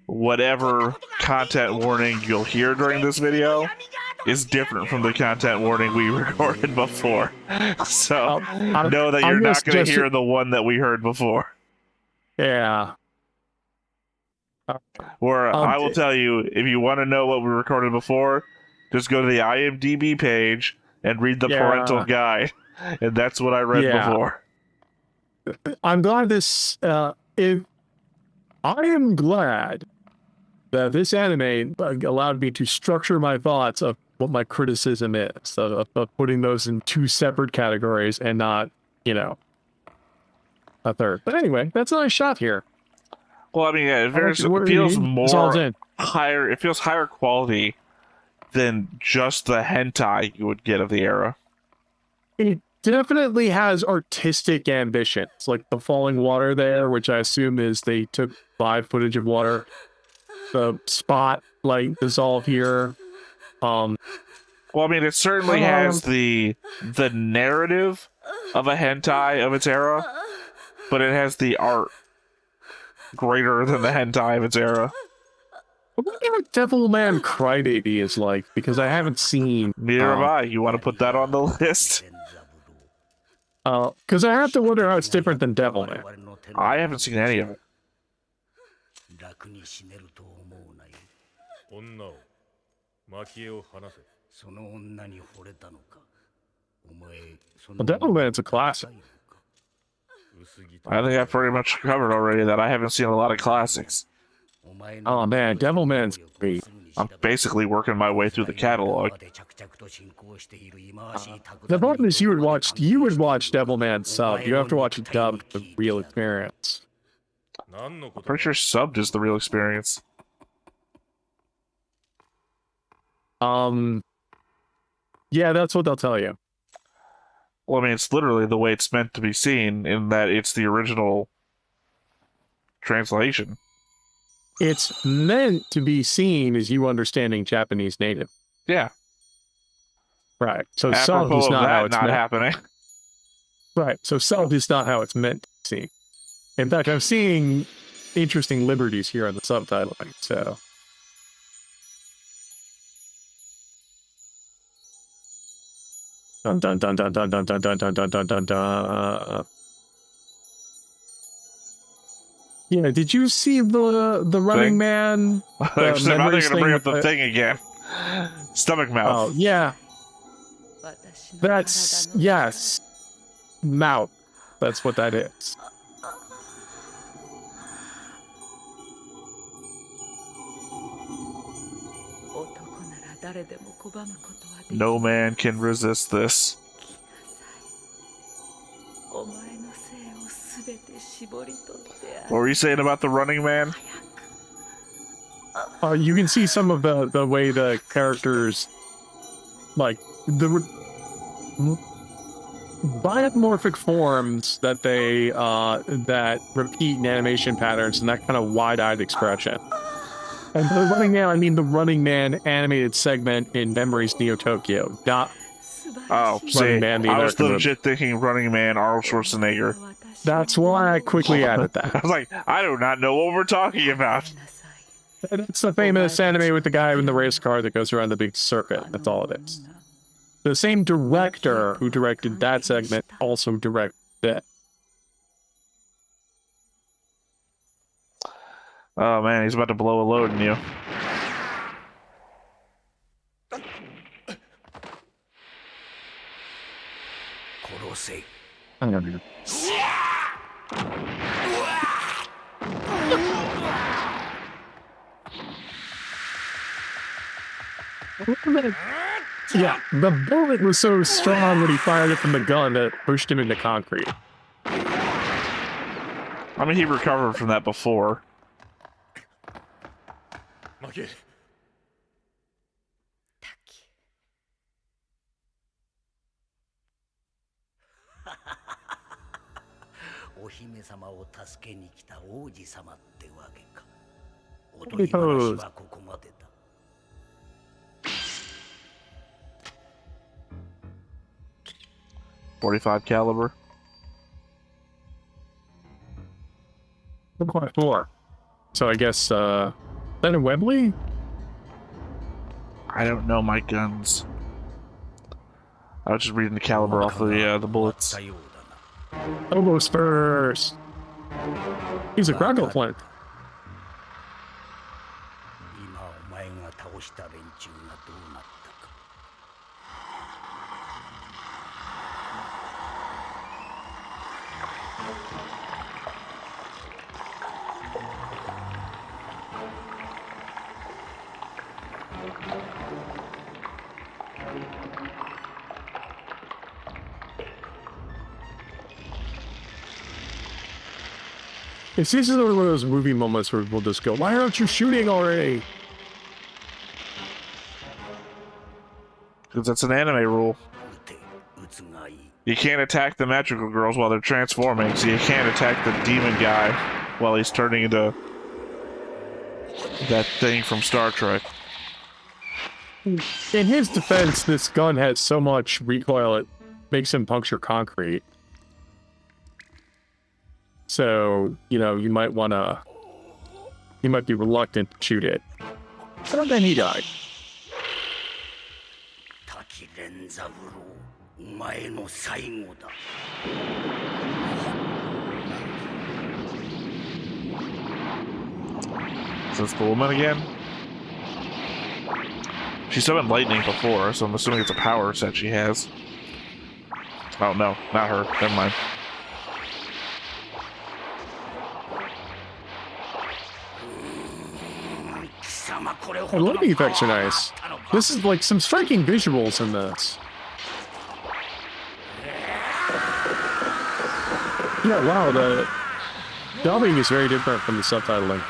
whatever content warning you'll hear during this video is different from the content warning we recorded before. So know that you're not going to hear the one that we heard before. Yeah. Or I will tell you, if you want to know what we recorded before, just go to the IMDb page and read the parental guide. And that's what I read before. I'm glad this, I am glad that this anime allowed me to structure my thoughts of what my criticism is, of putting those in two separate categories and not, you know, a third. But anyway, that's a nice shot here. Well, I mean, yeah, it feels more higher. It feels higher quality than just the hentai you would get of the era. It definitely has artistic ambitions, like the falling water there, which I assume is they took live footage of water. The spot like dissolve here. Well, I mean, it certainly has the narrative of a hentai of its era, but it has the art greater than the hentai of its era. I wonder what Devilman Crybaby is like, because I haven't seen... Neither have I. You want to put that on the list? Because I have to wonder how it's different than Devilman. I haven't seen any of it. Well, Devilman's a classic. I think I've pretty much covered already that I haven't seen a lot of classics. Oh man, Devilman's great. I'm basically working my way through the catalog. The problem is you would watch Devilman sub. You have to watch it dubbed for the real experience. I'm pretty sure subbed is the real experience. Yeah, that's what they'll tell you. Well, I mean, it's literally the way it's meant to be seen, in that it's the original translation. It's meant to be seen as you understanding Japanese native. Yeah. Right. So apropos sub is not how it's not meant. happening. Right. So sub is not how it's meant to be seen. In fact, I'm seeing interesting liberties here on the subtitling. So. Dun dun dun dun dun dun dun dun dun dun dun dun dun. Yeah, did you see the Running Thing? Man? I'm just about memories to bring thing up the with thing again. Stomach mouth. Oh, yeah. That's, yes. Mouth. That's what that is. No man can resist this. What were you saying about the Running Man? You can see some of the way the characters, like, the biomorphic forms that they, that repeat in animation patterns and that kind of wide-eyed expression. And the Running Man, I mean the Running Man animated segment in Memories Neo Tokyo, not See, Running Man, the I was American legit thinking Running Man, Arnold Schwarzenegger. That's why I quickly added I that. was like, I do not know what we're talking about. And it's the famous anime with the guy in the race car that goes around the big circuit. That's all it is. The same director who directed that segment also directed it. Oh man, he's about to blow a load in you. I don't know. Yeah, the bullet was so strong when he fired it from the gun that it pushed him into concrete. I mean, he recovered from that before. Maki. お姫様を助けに来た王子様ってわけか。おとぎ話はここまでだ。.45 caliber. 1.4. So I guess, that a Webley? I don't know my guns. I was just reading the caliber off the bullets. Almost first. He's a crocodile plant. 今お前が倒した連中がどうなったか。It's this is one of those movie moments where we'll just go, why aren't you shooting already? Because that's an anime rule. You can't attack the magical girls while they're transforming, so you can't attack the demon guy while he's turning into that thing from Star Trek. In his defense, this gun has so much recoil it makes him puncture concrete. So, you know, you might be reluctant to shoot it. But then he died. Is this the woman again? She's summoned lightning before, so I'm assuming it's a power set she has. Oh no, not her. Never mind. I love the effects are nice. This is like some striking visuals in this. Yeah, wow, the dubbing is very different from the subtitling.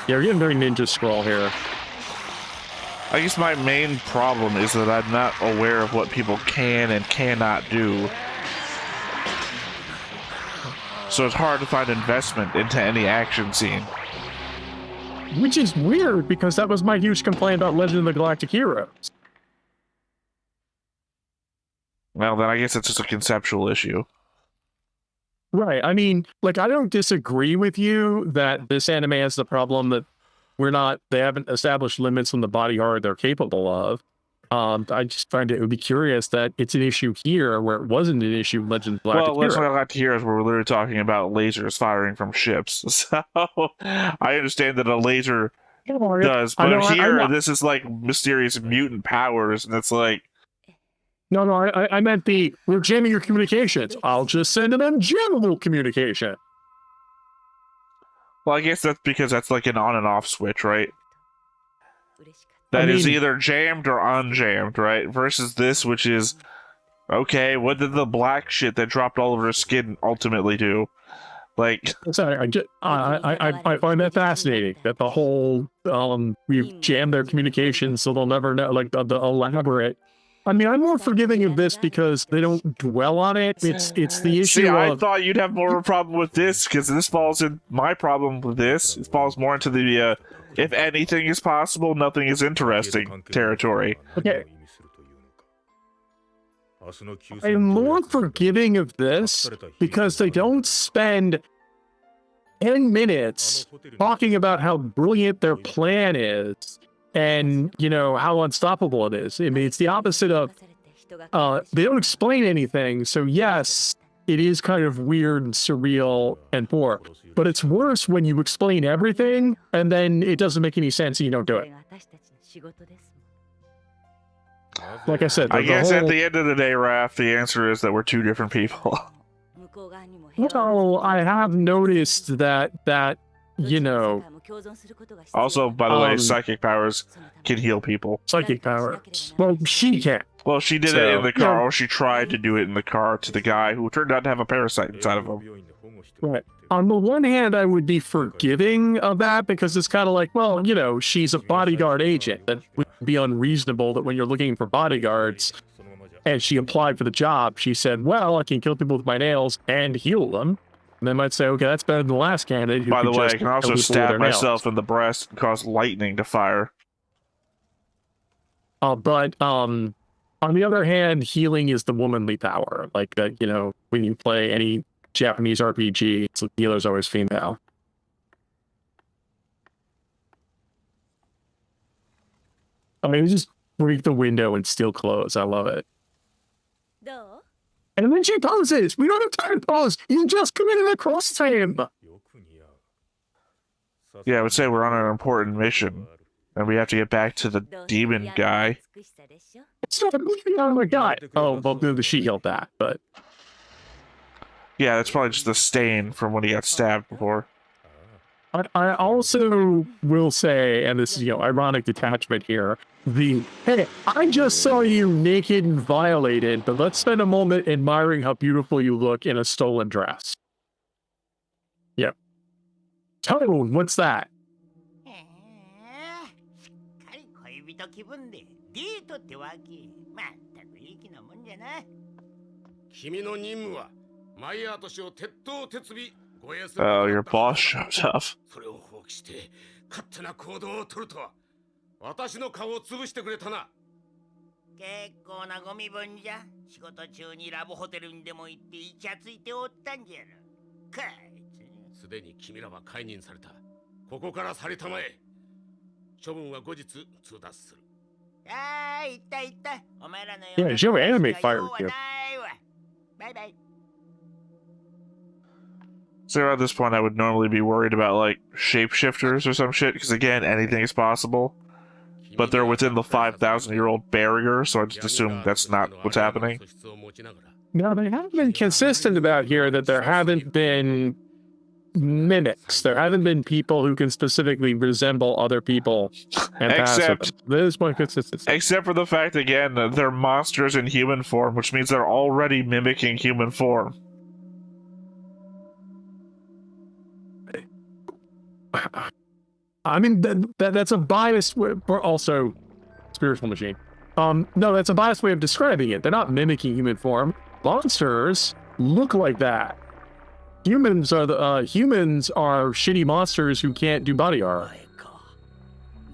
Yeah, we're getting very Ninja Scroll here. I guess my main problem is that I'm not aware of what people can and cannot do. So it's hard to find investment into any action scene. Which is weird, because that was my huge complaint about Legend of the Galactic Heroes. Well, then I guess it's just a conceptual issue. Right, I mean, like, I don't disagree with you that this anime has the problem that they haven't established limits on the body horror they're capable of. I just find it would be curious that it's an issue here where it wasn't an issue in Legends of Galactic Well, that's Hero. what I like to hear is we're literally talking about lasers firing from ships. So I understand that a laser does, I but know, here this is like mysterious mutant powers, and it's like, No, I meant we're jamming your communications. I'll just send an unjammable communication. well, I guess that's because that's like an on and off switch, right? 嬉しかっ That is mean- either jammed or unjammed, right? Versus this, which is, okay, what did the black shit that dropped all over her skin ultimately do? Like, Sorry, I find that fascinating. That the whole we've jammed their communications so they'll never know. Like the elaborate. I mean, I'm more forgiving of this because they don't dwell on it. It's the issue see, I of thought you'd have more of a problem with this, because this falls in my problem with this. It falls more into the, if anything is possible, nothing is interesting territory. Okay. I'm more forgiving of this because they don't spend 10 minutes talking about how brilliant their plan is and, you know, how unstoppable it is. I mean, it's the opposite of, されて人が they don't explain anything. So yes, it is kind of weird and surreal and poor, but it's worse when you explain everything and then it doesn't make any sense and you don't do こ it. れが私たちの仕事ですもん Like I said, I the guess at whole- the end of the day, Raph, the answer is that we're two different people. 向こう側にも平和 Well, I have noticed that, you どちら know, の世界も共存することが必要だ Also, by the way, Um, psychic powers そのため can heal people. psychic powers. Well, she can't. Well, she did it So- in the car, Yeah. or she tried to do it in the car to the guy who turned out to have a parasite inside of him. Right. On the one hand, I would be forgiving of that because it's kind of like, well, you know, she's a bodyguard agent. That would be unreasonable that when you're looking for bodyguards and she applied for the job, she said, well, I can kill people with my nails and heal them. And they might say, okay, that's better than the last candidate. Who By the could way, just I can kill also people with stab their nails. myself in the breast and cause lightning to fire. But on the other hand, healing is the womanly power. Like that, you know, when you play any Japanese RPG, it's healer's always female. I mean, just break the window and steal clothes. I love it. どう And then she pauses. We don't have time to pause. You just committed a cross time. Yeah, I would say we're on an important mission, and we have to get back to the どうせ demon 嫌な guy. 美しさでしょ It's not oh my god. Oh, well, the she healed that, but Yeah, that's probably just a stain from when he got stabbed before. I also will say, and this is, you know, ironic detachment here, hey, I just saw you naked and violated, but let's spend a moment admiring how beautiful you look in a stolen dress. Yep. Tone, what's that? へえしっかり恋人気分でデートってわけまったくいい気なもんじゃな君の任務はマイヤー都市を徹頭徹尾護衛す Oh, る your ことだ boss shows up. それを放棄して勝手な行動を取るとは私の顔を潰してくれたな結構なゴミ分じゃ仕事中にラブホテルにでも行ってイチャついておったんじゃろかいつすでに君らは解任されたここから去りたまえ処分は後日通達するああ言った言ったお前らのよ Yeah, you have anime fire 用は here. ないわバイバイ So at this point, I would normally be worried about, like, shapeshifters or some shit, because again, anything is possible. But they're within the 5,000-year-old barrier, so I just assume that's not what's happening. Now, they have been consistent about here that there haven't been mimics. There haven't been people who can specifically resemble other people and pass with Except- them. There's one consistency. Except for the fact, again, that they're monsters in human form, which means they're already mimicking human form. I mean, that's a biased way, or also spiritual machine. No, that's a biased way of describing it. They're not mimicking human form. Monsters look like that. Humans are shitty monsters who can't do body art. 前か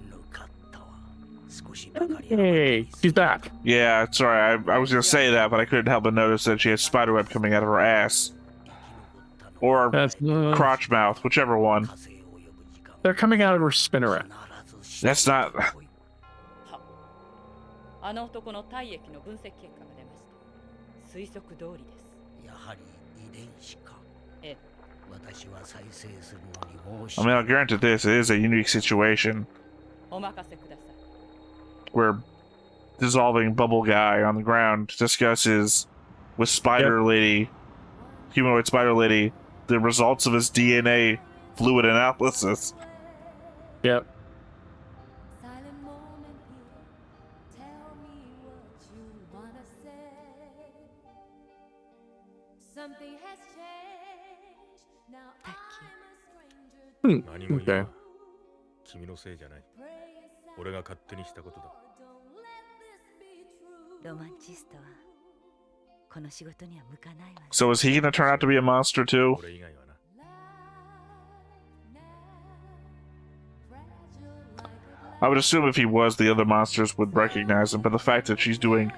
ぬかったわ少しばかり Hey, she's back. Yeah, sorry, I was gonna say that, but I couldn't help but notice that she had spiderweb coming out of her ass. Or That's crotch mouth, whichever one. 火星を呼ぶ時間 they're coming out of her spinneret. 必ずし That's not... あの男の体液の分析結果が出ました。推測通りです。やはり遺伝子か。ええ。私は再生するのに申し I mean, I'll grant it this. It is a unique situation お任せください。 where dissolving bubble guy on the ground discusses with Spider Lady, humanoid Spider Lady, the results of his DNA fluid analysis. Yep. Okay. 君のせいじゃない。俺が勝手にしたことだ。ロマンチストはこの仕事には向かないわね。 So is he gonna turn out to be a monster too? 俺以外はな。I would assume if he was, the other monsters would recognize him, but the fact that she's doing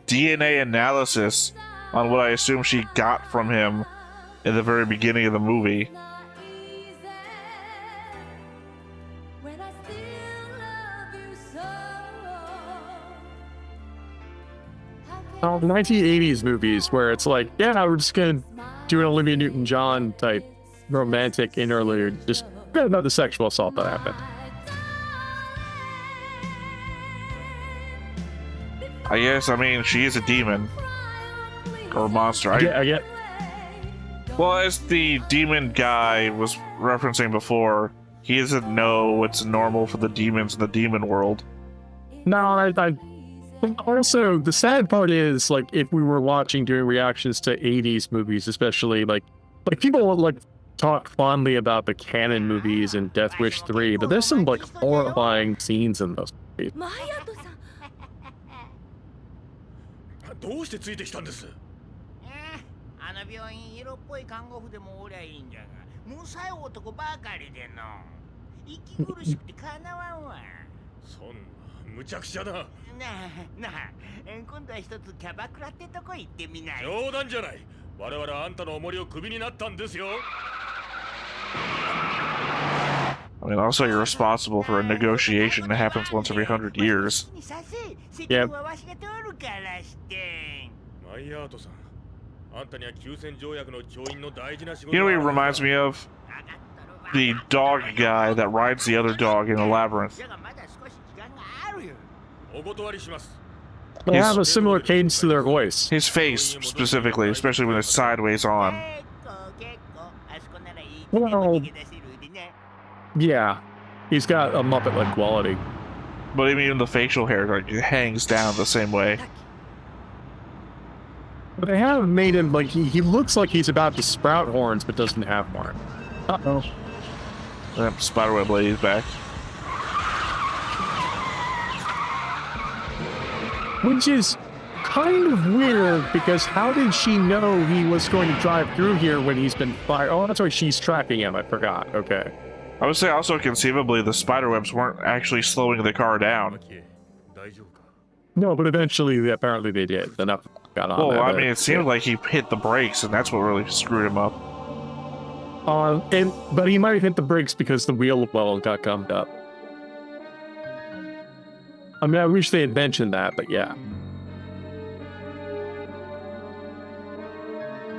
DNA analysis on what I assume she got from him in the very beginning of the movie. Oh, 1980s movies where it's like, yeah, we're just gonna do an Olivia Newton-John type romantic interlude, just about the sexual assault that happened. I guess, I mean, she is a demon. Or a monster. I get. Well, as the demon guy was referencing before, he doesn't know what's normal for the demons in the demon world. No, also, the sad part is, like, if we were doing reactions to 80s movies, especially, like people will, like, talk fondly about the canon movies and Death Wish 3, but there's some, like, horrifying scenes in those movies. どうしてついてきたんです？あの病院色っぽい看護婦でもおりゃいいんじゃが、むさい男ばかりでの息苦しくてかなわんわ。そんな無茶苦茶だ。なあ、今度は一つキャバクラってとこ行ってみない？冗談じゃない。我々はあんたのおもりをクビになったんですよ。I mean, also you're responsible for a negotiation that happens once every 100 years. Yep. マイヤートさん、あんたには休戦条約の調印の大事な仕事。 You know what he reminds me of? The dog guy that rides the other dog in the labyrinth. お断りします。 They have a similar cadence to their voice. His face, specifically, especially when it's sideways on. Well, yeah, he's got a Muppet-like quality. But even the facial hair, like, it hangs down the same way. But they have made him, like, he looks like he's about to sprout horns, but doesn't have horn. Uh-oh. Spiderweb lady's back. Which is kind of weird, because how did she know he was going to drive through here when he's been fired? Oh, that's why she's tracking him, I forgot. Okay. I would say also conceivably the spiderwebs weren't actually slowing the car down. No, but eventually, apparently they did. Enough got on. Well, I mean, it seemed like he hit the brakes, and that's what really screwed him up. But he might have hit the brakes because the wheel well got gummed up. I mean, I wish they had mentioned that, but yeah.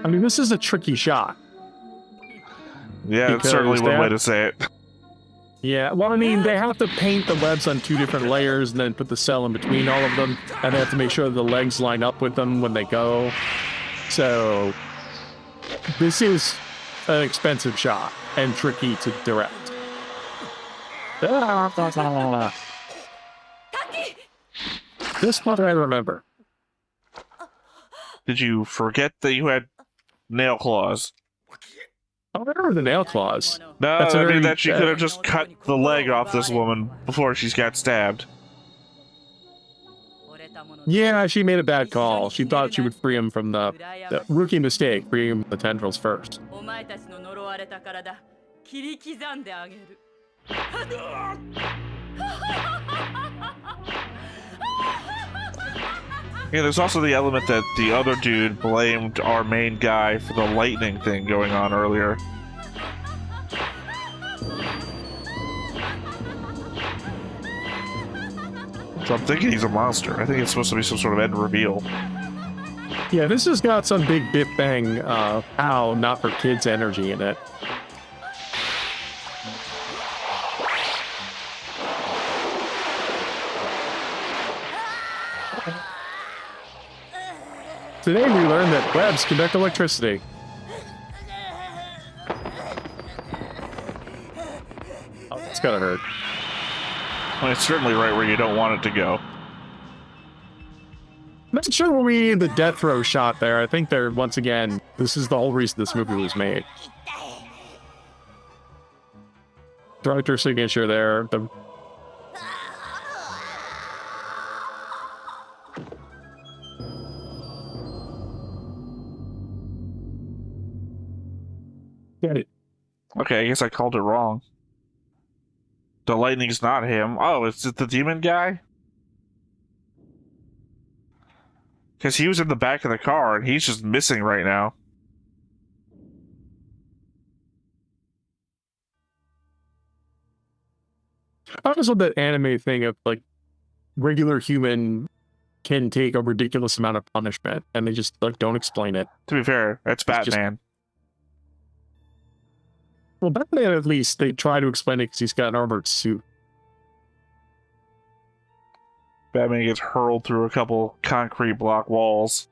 I mean, this is a tricky shot. Yeah, that's certainly one way to say it. Yeah, well, I mean, they have to paint the webs on 2 different layers and then put the cell in between all of them, and they have to make sure the legs line up with them when they go. So, this is an expensive shot and tricky to direct. This part I remember. Did you forget that you had nail claws? I remember the nail claws. No, I mean that she could have just cut the leg off this woman before she got stabbed. Yeah, she made a bad call. She thought she would free him from the rookie mistake, free him from the tendrils first. Yeah, there's also the element that the other dude blamed our main guy for the lightning thing going on earlier. So I'm thinking he's a monster. I think it's supposed to be some sort of end reveal. Yeah, this has got some big Bip Bang Pow, not for kids energy in it. Today we learned that webs conduct electricity. Oh, it's gotta hurt. Well, it's certainly right where you don't want it to go. I'm not sure when we need the death row shot there. I think they're, once again, this is the whole reason this movie was made. Director signature there. Get it. Okay, I guess I called it wrong. The lightning's not him. Oh, is it the demon guy? Because he was in the back of the car, and he's just missing right now. I always love that anime thing of, like, regular human can take a ridiculous amount of punishment, and they just, like, don't explain it. To be fair, that's Batman. Well, Batman, at least, they try to explain it because he's got an armored suit. Batman gets hurled through a couple concrete block walls.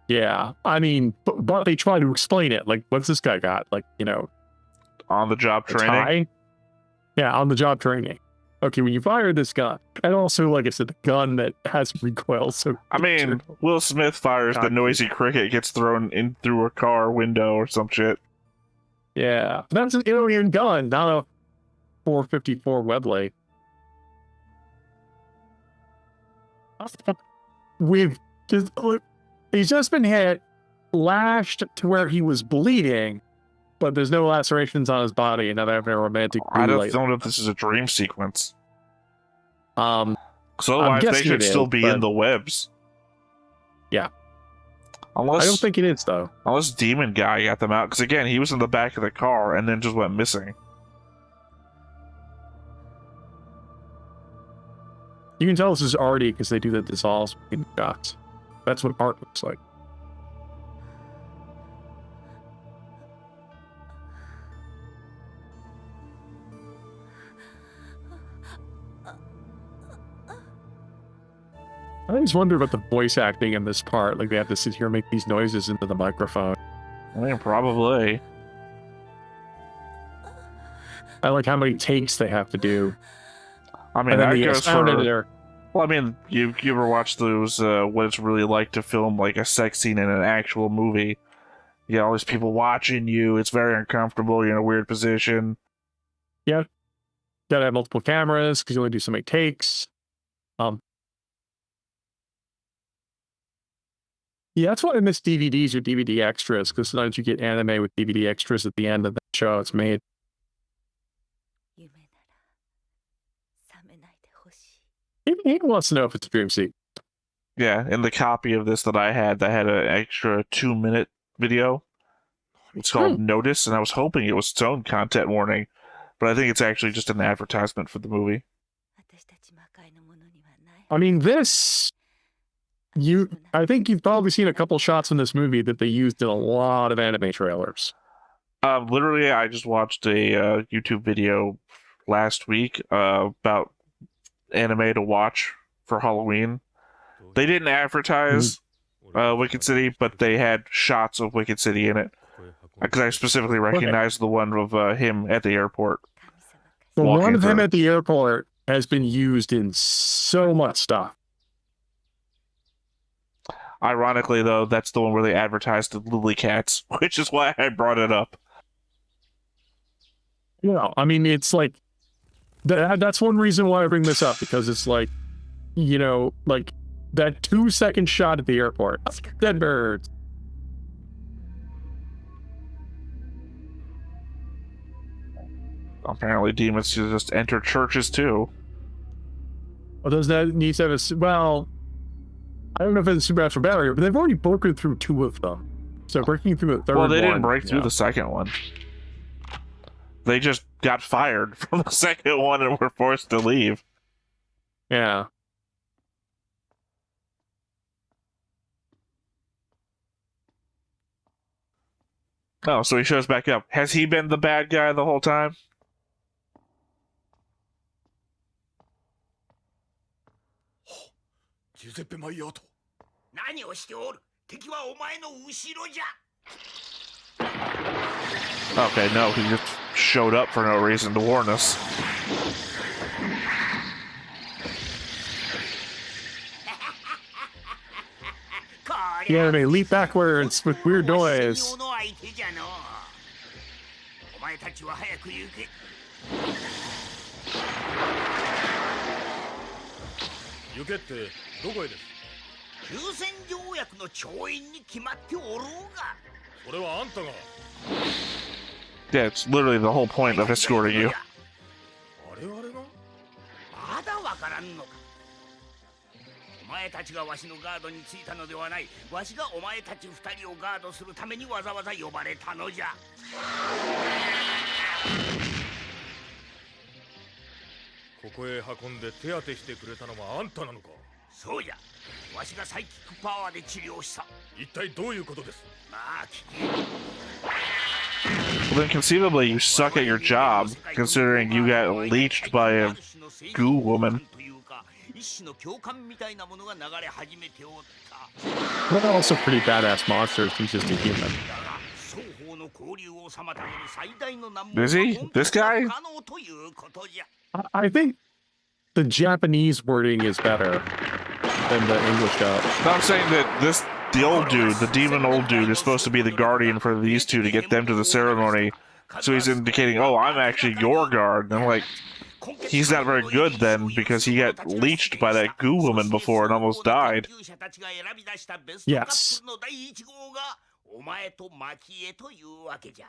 Yeah, I mean, but they try to explain it. Like, what's this guy got? Like, you know... On-the-job a training? tie? Yeah, on-the-job training. Okay, when you fire this gun, and also, like I said, the gun that has recoil, so... I mean, Will Smith fires the noisy cricket, gets thrown in through a car window or some shit. Yeah, that's an alien gun, not a 454 Webley. We've just... He's just been hit, lashed to where he was bleeding, but there's no lacerations on his body, and now they're having a romantic... I don't know if this is a dream sequence. So So otherwise, they should still be in the webs. Yeah. Unless, I don't think it is, though. Unless Demon Guy got them out, because again, he was in the back of the car and then just went missing. You can tell this is arty because they do the dissolves in shots. That's what art looks like. I always wonder about the voice acting in this part. Like, they have to sit here and make these noises into the microphone. I mean, probably. I like how many takes they have to do. I mean, that goes for... Well, I mean, you ever watch those, what it's really like to film, like, a sex scene in an actual movie? You got all these people watching you, it's very uncomfortable, you're in a weird position. Yeah. Gotta have multiple cameras, because you only do so many takes. Yeah, that's why I miss DVDs or DVD extras, because sometimes you get anime with DVD extras at the end of the show it's made. He wants to know if it's a dream sequence. Yeah, in the copy of this that I had an extra 2-minute video. It's called Notice, and I was hoping it was its own content warning, but I think it's actually just an advertisement for the movie. I mean, this... I think you've probably seen a couple shots in this movie that they used in a lot of anime trailers. Literally, I just watched a YouTube video last week about anime to watch for Halloween. They didn't advertise Wicked City, but they had shots of Wicked City in it. Because I specifically recognized the one of him at the airport. The one of him at the airport has been used in so much stuff. Ironically, though, that's the one where they advertised the Lily Cats, which is why I brought it up. Yeah, I mean, it's like... That's one reason why I bring this up, because it's like, you know, like, that 2-second shot at the airport. Dead birds. Apparently demons just enter churches, too. Well, does that need to have a... Well... I don't know if it's a supernatural barrier, but they've already broken through 2 of them. So breaking through the third one... Well, they didn't break through the second one. They just got fired from the second one and were forced to leave. Yeah. Oh, so he shows back up. Has he been the bad guy the whole time? ジュゼッペ・マイヤート。何をしておる。敵はお前の後ろじゃ。 Okay, no, he just showed up for no reason to warn us. Yeah, they leap backwards with weird noise. お前たちは早く行け。行けってどこへです？休戦条約の調印に決まっておろうが。それはあんたが。 Yeah, it's literally the whole point of escorting you. 我々が？まだわからんのか。お前たちがわしのガードについたのではない。わしがお前たち二人をガードするためにわざわざ呼ばれたのじゃ。ここへ運んで手当てしてくれたのはあんたなのか？そうじゃ。わしがサイキックパワーで治療した。一体どういうことです？まあ聞け。 Well, then conceivably you suck at your job, considering you got leeched by a goo woman. 一種の共感みたいなものが流れ始めておった。 But they're also pretty badass monsters. He's just a human. 双方の交流を妨げる最大の難問 Is he? This guy? 不可能ということじゃ。 I think the Japanese wording is better than the English dub. No, I'm saying that the old dude, the demon old dude, is supposed to be the guardian for these two to get them to the ceremony. So he's indicating, oh, I'm actually your guard. And I'm like, he's not very good then, because he got leeched by that goo woman before and almost died. Yes. お前と蒔絵というわけじゃ。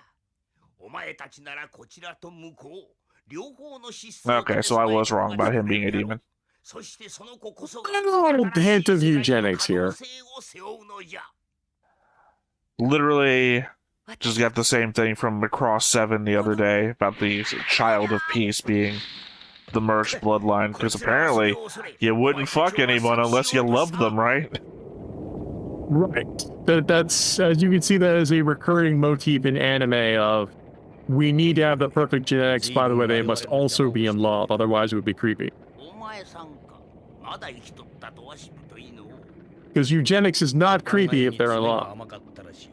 お前たちならこちらと向こう両方の失踪 Okay, so I was wrong about him being a demon. そしてその子こそ A little hint of eugenics here. を背負うのじゃ。 Literally just got the same thing from Macross 7 the other day about the child of peace being the merged bloodline, because apparently you wouldn't fuck anyone unless you loved them, right? Right. That's, as you can see, that is a recurring motif in anime of we need to have the perfect genetics. By the way, they must also be in love, otherwise it would be creepy. お前さんか。まだ生きとったとはしぶといの。 Because eugenics is not creepy if they're in love. 甘かったらしい。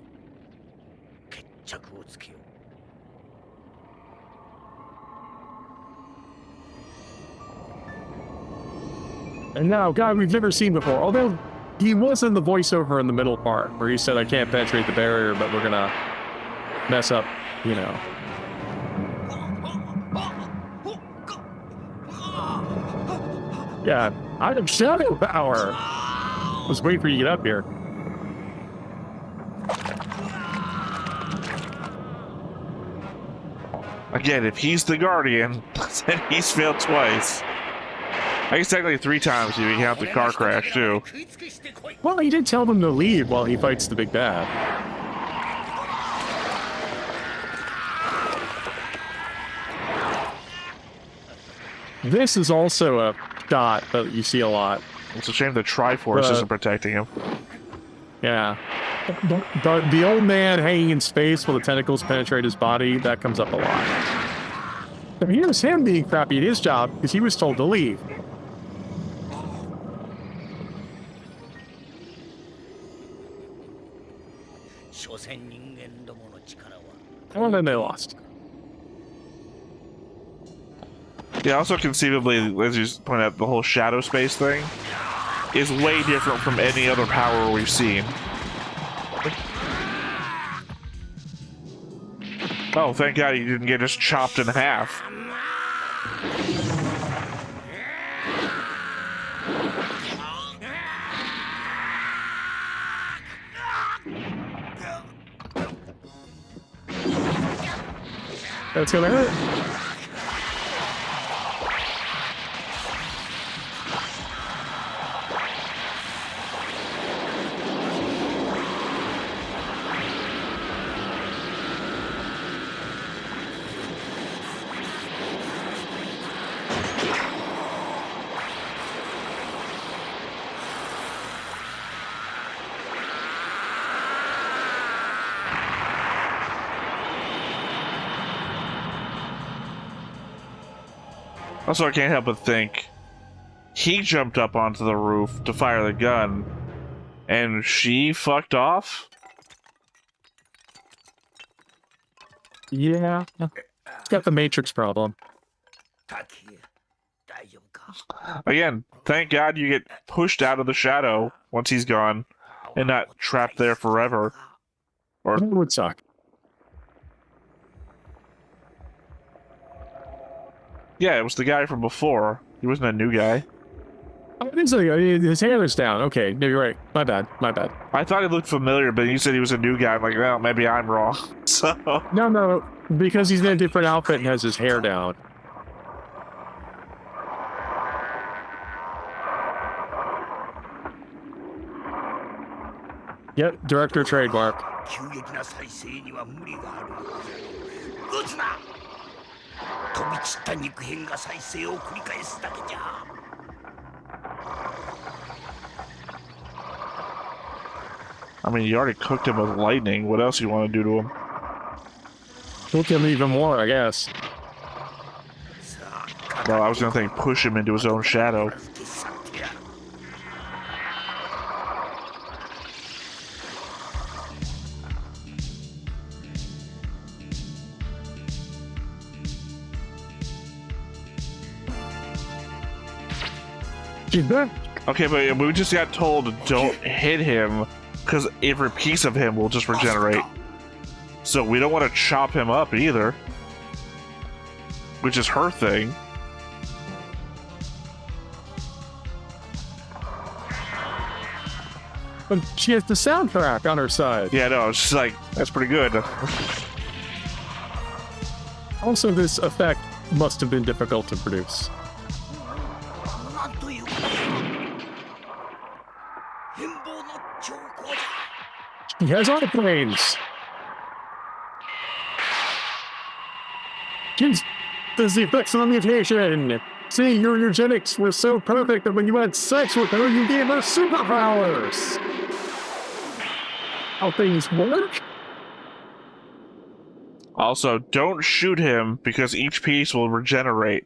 決着をつけよう。 And now, God, we've never seen before. Although he was in the voiceover in the middle part where he said, I can't penetrate the barrier, but we're gonna mess up, you know. Yeah, I have shadow power. I was waiting for you to get up here. Again, if he's the guardian, then he's failed twice. I guess technically 3 times if you count the car crash, too. Well, he did tell them to leave while he fights the big bad. This is also a dot that you see a lot. It's a shame the Triforce isn't protecting him. Yeah. The old man hanging in space while the tentacles penetrate his body, that comes up a lot. So here's him being crappy at his job because he was told to leave. And then they lost. Yeah, also conceivably, as you pointed out, the whole shadow space thing is way different from any other power we've seen. Oh, thank God you didn't get just chopped in half. That's gonna hurt. Also, I can't help but think he jumped up onto the roof to fire the gun, and she fucked off? Yeah. It's got the Matrix problem. Again, thank God you get pushed out of the shadow once he's gone, and not trapped there forever. Or That would suck. yeah, it was the guy from before. He wasn't a new guy. Oh, it is his hair is down. Okay, no, you're right. My bad. My bad. I thought he looked familiar, but you said he was a new guy. I'm like, well, maybe I'm wrong. So No, because he's in a different outfit and has his hair down. Yep, director trademark. 急激な再生には無理がある。撃つな。飛び散った肉片が再生を繰り返すだけじゃ。I mean, you already cooked him with lightning. What else you want to do to him? Cook him even more, I guess. No, I was gonna think push him into his own shadow. She's back. Okay, but we just got told don't hit him because every piece of him will just regenerate. So we don't want to chop him up either, which is her thing. But she has the soundtrack on her side. Yeah, no, it's just like, that's pretty good. Also, this effect must have been difficult to produce. なんということだ。変貌の兆候だ。 He has all the brains. Kids, there's the effects of the mutation. See, your eugenics were so perfect that when you had sex with her, you gave her superpowers. How things work? Also, don't shoot him because each piece will regenerate.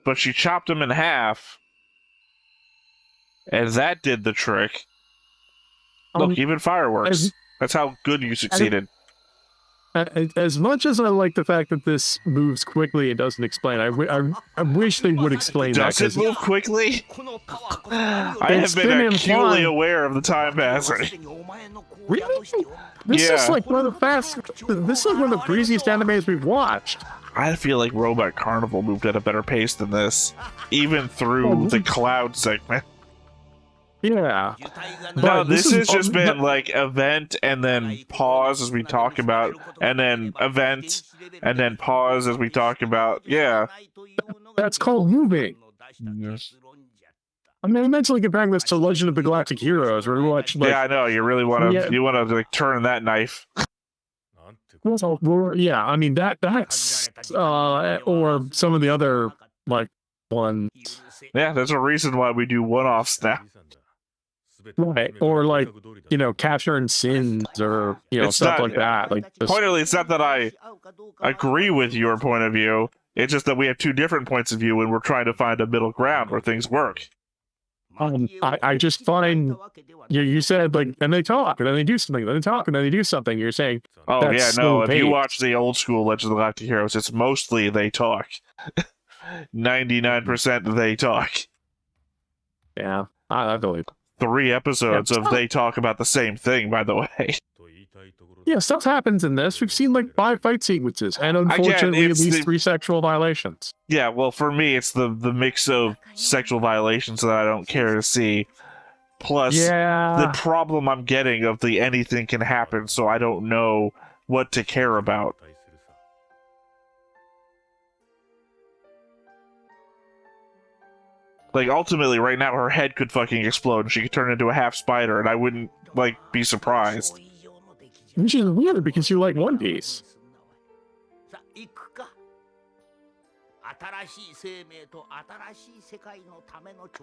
But she chopped him in half, and that did the trick. Look, even fireworks. That's how good you succeeded. As much as I like the fact that this moves quickly, it doesn't explain. I wish they would explain that. Does it move quickly? I have been acutely aware of the time passing. Really? This is like one of the fast. This is like one of the breeziest animes we've watched. I feel like Robot Carnival moved at a better pace than this, even through the cloud segment. Yeah. No, this has just been like event and then pause as we talk about, and then event and then pause as we talk about. Yeah. That's called moving. Yes. I mean, I'm mentally comparing this to Legend of the Galactic Heroes, where we watch. Like, yeah, I know. You really want to. You want to like turn that knife. Well, yeah, I mean that's or some of the other like ones. Yeah, there's a reason why we do one-offs now. Right, or like, you know, Capture and Sins, or, you know, stuff like that. Like, pointedly, it's not that I agree with your point of view. It's just that we have two different points of view, and we're trying to find a middle ground where things work. I just find you said like, and they talk, and then they do something, then they talk, and then they do something. You're saying, oh yeah, no. If you watch the old school Legend of the Galactic Heroes, it's mostly they talk. 99% they talk. Yeah, I believe. 3 episodes of they talk about the same thing, by the way. Yeah, stuff happens in this. We've seen like 5 fight sequences, and unfortunately, at least 3 sexual violations. Yeah, well, for me, it's the mix of sexual violations that I don't care to see. Plus, the problem I'm getting of the anything can happen, so I don't know what to care about. Like, ultimately, right now, her head could fucking explode and she could turn into a half spider, and I wouldn't, like, be surprised. Which is weird, because you like One Piece.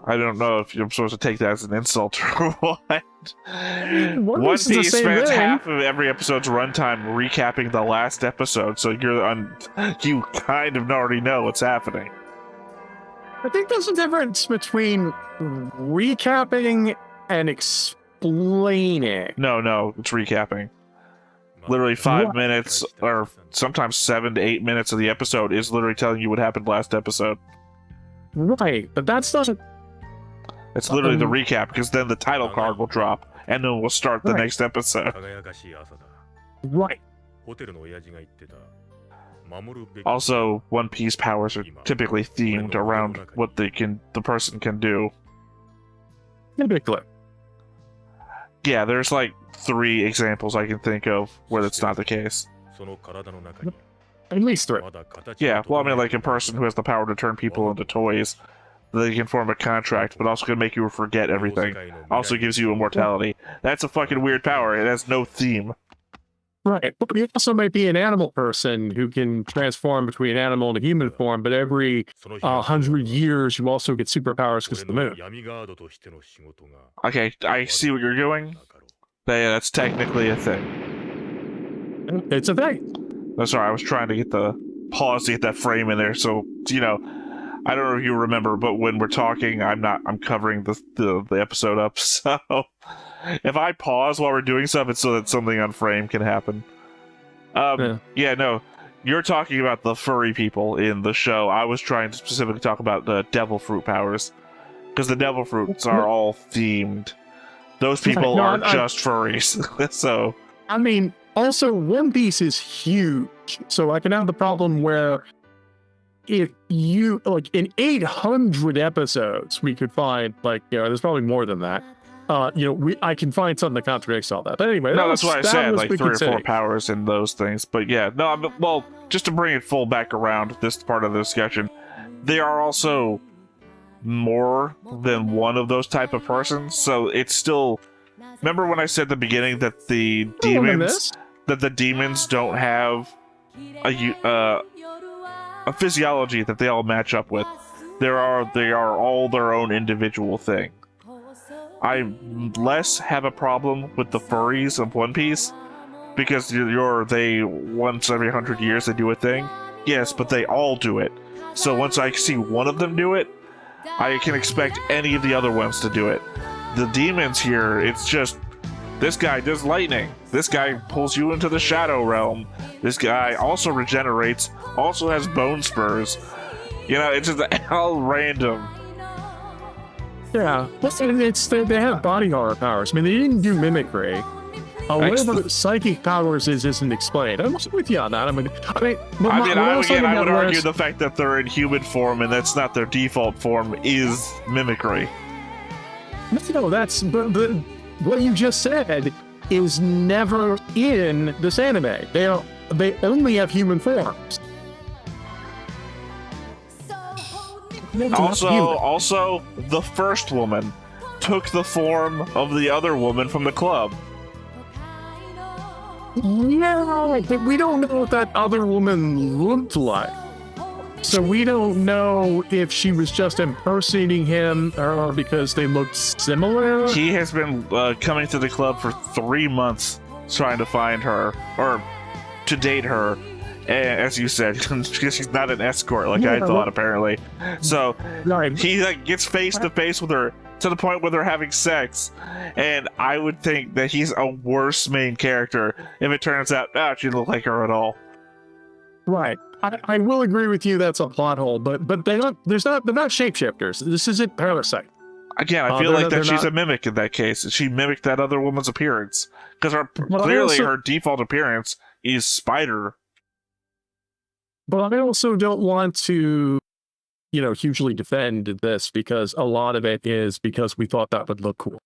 I don't know if I'm supposed to take that as an insult or what. One Piece spends half of every episode's runtime recapping the last episode, so you kind of already know what's happening. I think there's a difference between recapping and explaining. No, it's recapping. Literally 5 minutes, or sometimes 7 to 8 minutes of the episode is literally telling you what happened last episode. Right, but that's not. It's literally the recap, because then the title card will drop, and then we'll start the next episode. 輝かしい朝だ。 Right. ホテルの親父が言ってた。守るべき Also, One Piece powers are typically themed around what the person can do. Typically. Yeah, there's like 3 examples I can think of where that's not the case. その体の中に At least 3. まだ形 Yeah, well, I mean, like a person who has the power to turn people into toys. They can form a contract, but also can make you forget everything. Also gives you immortality. That's a fucking weird power. It has no theme. Right. But you also might be an animal person who can transform between animal and human form, but every 100 years you also get superpowers because of the moon. 闇ガードとしての仕事が Okay, I see what you're doing. But yeah, that's technically a thing. It's a thing. I'm sorry, I was trying to get the pause to get that frame in there, so, you know, I don't know if you remember, but when we're talking, I'm covering the episode up, so if I pause while we're doing stuff, it's so that something on frame can happen. Yeah, no, you're talking about the furry people in the show. I was trying to specifically talk about the devil fruit powers, because the devil fruits are all themed. Those people are just furries, so... I mean, also, One Piece is huge, so I can have the problem where if you, like, in 800 episodes, we could find, like, you know, there's probably more than that. You know, I can find something that contradicts all that. But anyway, no, that's why I said, like, 3 or 4 powers in those things. But yeah, no, well, just to bring it full back around, this part of the discussion, they are also more than one of those type of persons, so it's still... Remember when I said at the beginning that the demons don't have a physiology that they all match up with? They are all their own individual thing. I less have a problem with the furries of One Piece because they once every 100 years they do a thing. Yes, but they all do it. So once I see one of them do it, I can expect any of the other ones to do it. The demons here, it's just, this guy does lightning. This guy pulls you into the shadow realm. This guy also regenerates, also has bone spurs. You know, it's just all random. Yeah, they have body horror powers. I mean, they didn't do mimicry. Whatever psychic powers isn't explained. I'm with you on that. I would argue the fact that they're in human form and that's not their default form is mimicry. No, but what you just said is never in this anime. They only have human forms. Also, the first woman took the form of the other woman from the club. Yeah, but we don't know what that other woman looked like. So we don't know if she was just impersonating him or because they looked similar. He has been coming to the club for 3 months trying to find her, or to date her. And as you said, because she's not an escort like I thought, apparently. So he gets face to face with her to the point where they're having sex. And I would think that he's a worse main character if it turns out, she didn't look like her at all. Right. I will agree with you that's a plot hole, but they're not shapeshifters. This isn't Parasite. Again, I feel like that she's a mimic in that case. She mimicked that other woman's appearance. Because her default appearance is Spider. But I also don't want to, hugely defend this because a lot of it is because we thought that would look cool.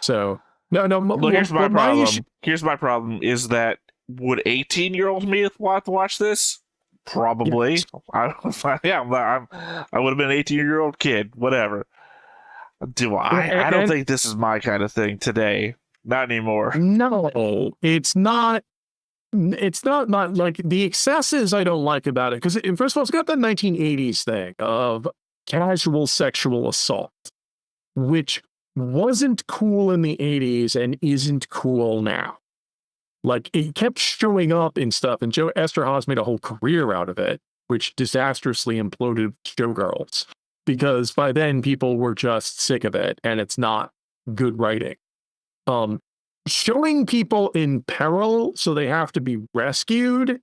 So, no. Look, here's my problem. Here's my problem is that would 18-year-old me watch this? Probably. Yes. I would have been an 18-year-old kid. Whatever. I don't think this is my kind of thing today. Not anymore. No, it's not. It's not like the excesses I don't like about it. Because first of all, it's got that 1980s thing of casual sexual assault, which wasn't cool in the 80s and isn't cool now. Like, it kept showing up in stuff, and Esther Haas made a whole career out of it, which disastrously imploded Showgirls. because by then people were just sick of it, and it's not good writing. Showing people in peril so they have to be rescued,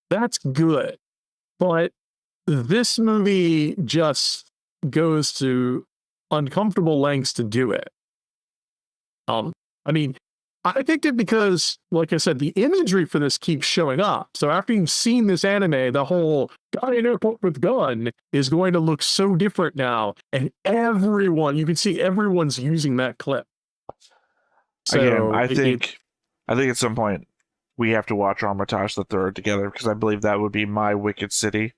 that's good. But this movie just goes to uncomfortable lengths to do it. I mean, I picked it because, like I said, the imagery for this keeps showing up. So after you've seen this anime, the whole guy in airport with gun is going to look so different now. And you can see everyone's using that clip. So Again, I think at some point we have to watch Armitage the Third together, because I believe that would be my Wicked City.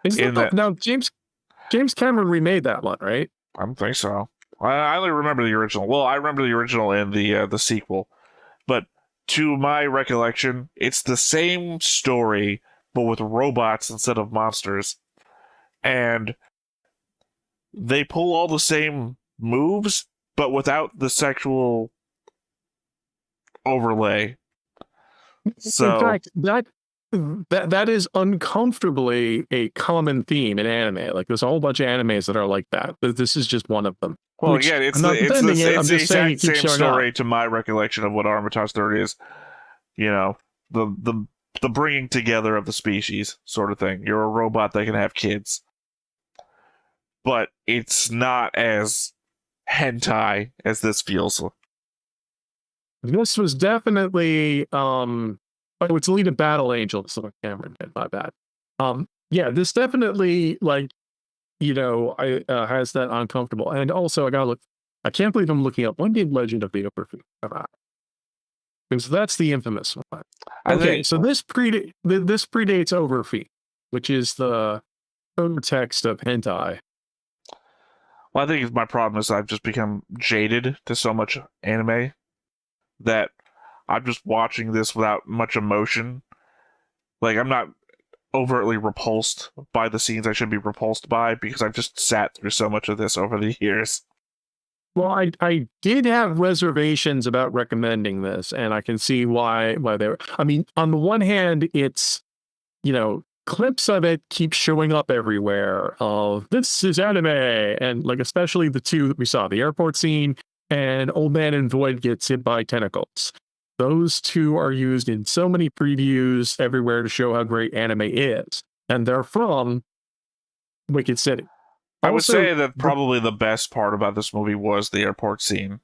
Now, James Cameron remade that one, right? I don't think so. I only remember the original. Well, I remember the original and the sequel, but to my recollection, it's the same story but with robots instead of monsters, and they pull all the same moves but without the sexual overlay. So, in fact, that is uncomfortably a common theme in anime. Like, there's a whole bunch of animes that are like that. This is just one of them. well, again, it's the exact same showing story up. to my recollection of what Armitage 30 is. You know, the bringing together of the species sort of thing. You're a robot that can have kids, but it's not as hentai as this feels. This was definitely it's Alita Battle Angel. That's what Cameron did. My bad. Yeah, this definitely has that uncomfortable. And also, I can't believe I'm looking up, when did Legend of the Upper Feet come out? Because that's the infamous one. Okay, so this predates Overfeet, which is the text of hentai. Well, I think my problem is I've just become jaded to so much anime that I'm just watching this without much emotion. Like, I'm not overtly repulsed by the scenes I should be repulsed by, because I've just sat through so much of this over the years. Well, I did have reservations about recommending this, and I can see why they were. I mean, on the one hand, it's, clips of it keep showing up everywhere. This is anime, and like especially the two that we saw, the airport scene and Old Man in Void gets hit by tentacles. Those two are used in so many previews everywhere to show how great anime is, and they're from Wicked City. I would say that probably the best part about this movie was the airport scene.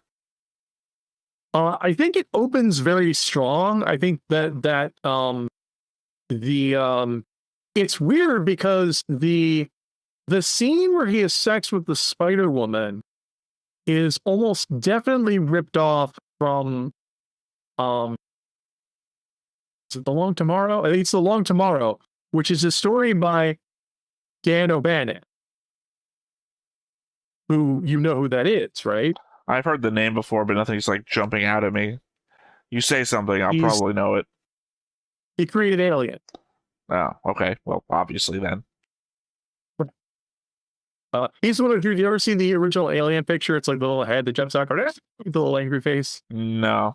I think it opens very strong. I think that it's weird because the scene where he has sex with the Spider Woman is almost definitely ripped off from is it The Long Tomorrow? I think it's The Long Tomorrow, which is a story by Dan O'Bannon. Who, you know who that is, right? I've heard the name before, but nothing's like jumping out at me. You say something, I'll probably know it. He created Alien. Oh, okay. Well, obviously then. He's the one. Have you ever seen the original Alien picture? It's like the little head that jumps out, with the little angry face. No.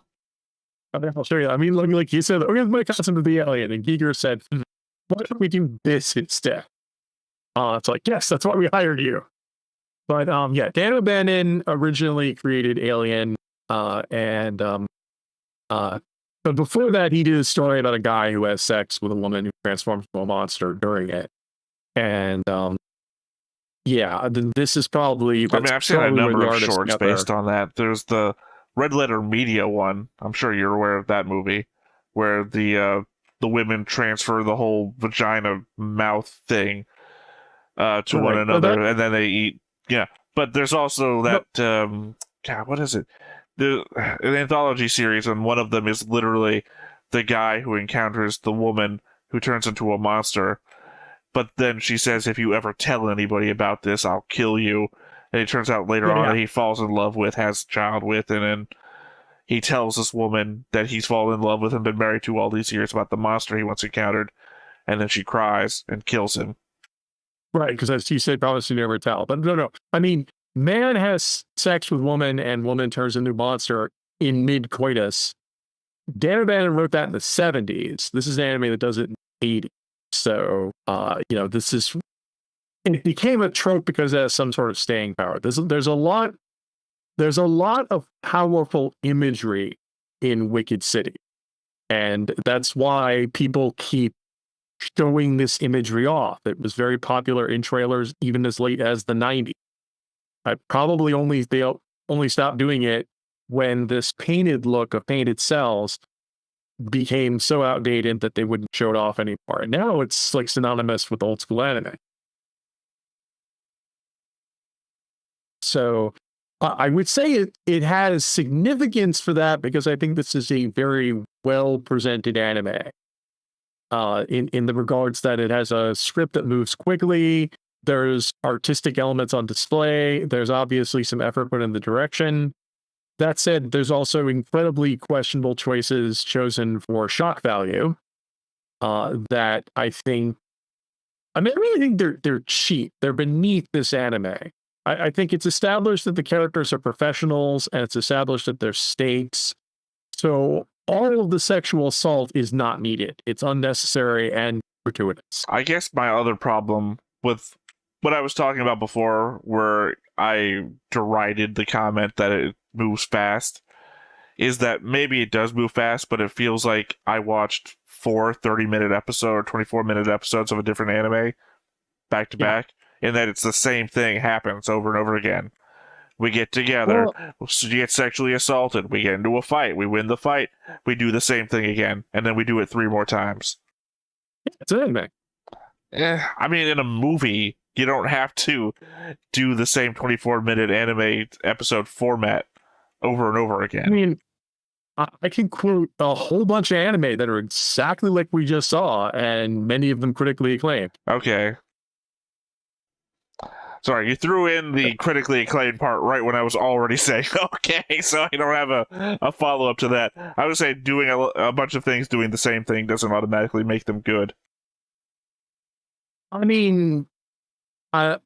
I'll show you. I mean, like he said, okay, my costume to the Alien, and Giger said, "Why don't we do this instead?" It's like, yes, that's why we hired you. But yeah, Dan O'Bannon originally created Alien, but before that, he did a story about a guy who has sex with a woman who transforms into a monster during it. And yeah, this is probably. I mean, I've seen a number of shorts based on that. There's the Red Letter Media one. I'm sure you're aware of that movie, where the women transfer the whole vagina mouth thing to one another, and then they eat. Yeah, but there's also that. God, what is it? An anthology series, and one of them is literally the guy who encounters the woman who turns into a monster. But then she says, if you ever tell anybody about this, I'll kill you. And it turns out later on that he falls in love with, has a child with, and then he tells this woman that he's fallen in love with and been married to all these years about the monster he once encountered. And then she cries and kills him. Right, because as he said, promise to never tell. But no. I mean, man has sex with woman and woman turns into monster in mid-coitus. Dan O'Bannon wrote that in the 70s. This is an anime that does it in the 80s. So, this is it became a trope because it has some sort of staying power. There's a lot of powerful imagery in Wicked City, and that's why people keep showing this imagery off. It was very popular in trailers even as late as the 90s. They only stopped doing it when this painted look of painted cells became so outdated that they wouldn't show it off anymore. And now it's like synonymous with old school anime. So I would say it has significance for that because I think this is a very well presented anime. In the regards that it has a script that moves quickly, there's artistic elements on display, there's obviously some effort put in the direction. That said, there's also incredibly questionable choices chosen for shock value that I really think they're cheap. They're beneath this anime. I think it's established that the characters are professionals and it's established that they're stakes. So all of the sexual assault is not needed. It's unnecessary and gratuitous. I guess my other problem with what I was talking about before, where I derided the comment that it moves fast, is that maybe it does move fast, but it feels like I watched 4 30-minute episodes or 24-minute episodes of a different anime back to back, and that it's the same thing happens over and over again. We get together, we get sexually assaulted, we get into a fight, we win the fight, we do the same thing again, and then we do it 3 more times. It's an anime. I mean, in a movie, you don't have to do the same 24-minute anime episode format over and over again. I mean, I can quote a whole bunch of anime that are exactly like we just saw, and many of them critically acclaimed. Okay. Sorry, you threw in the critically acclaimed part right when I was already saying, okay, so I don't have a follow-up to that. I would say doing a bunch of things doing the same thing doesn't automatically make them good. I mean, I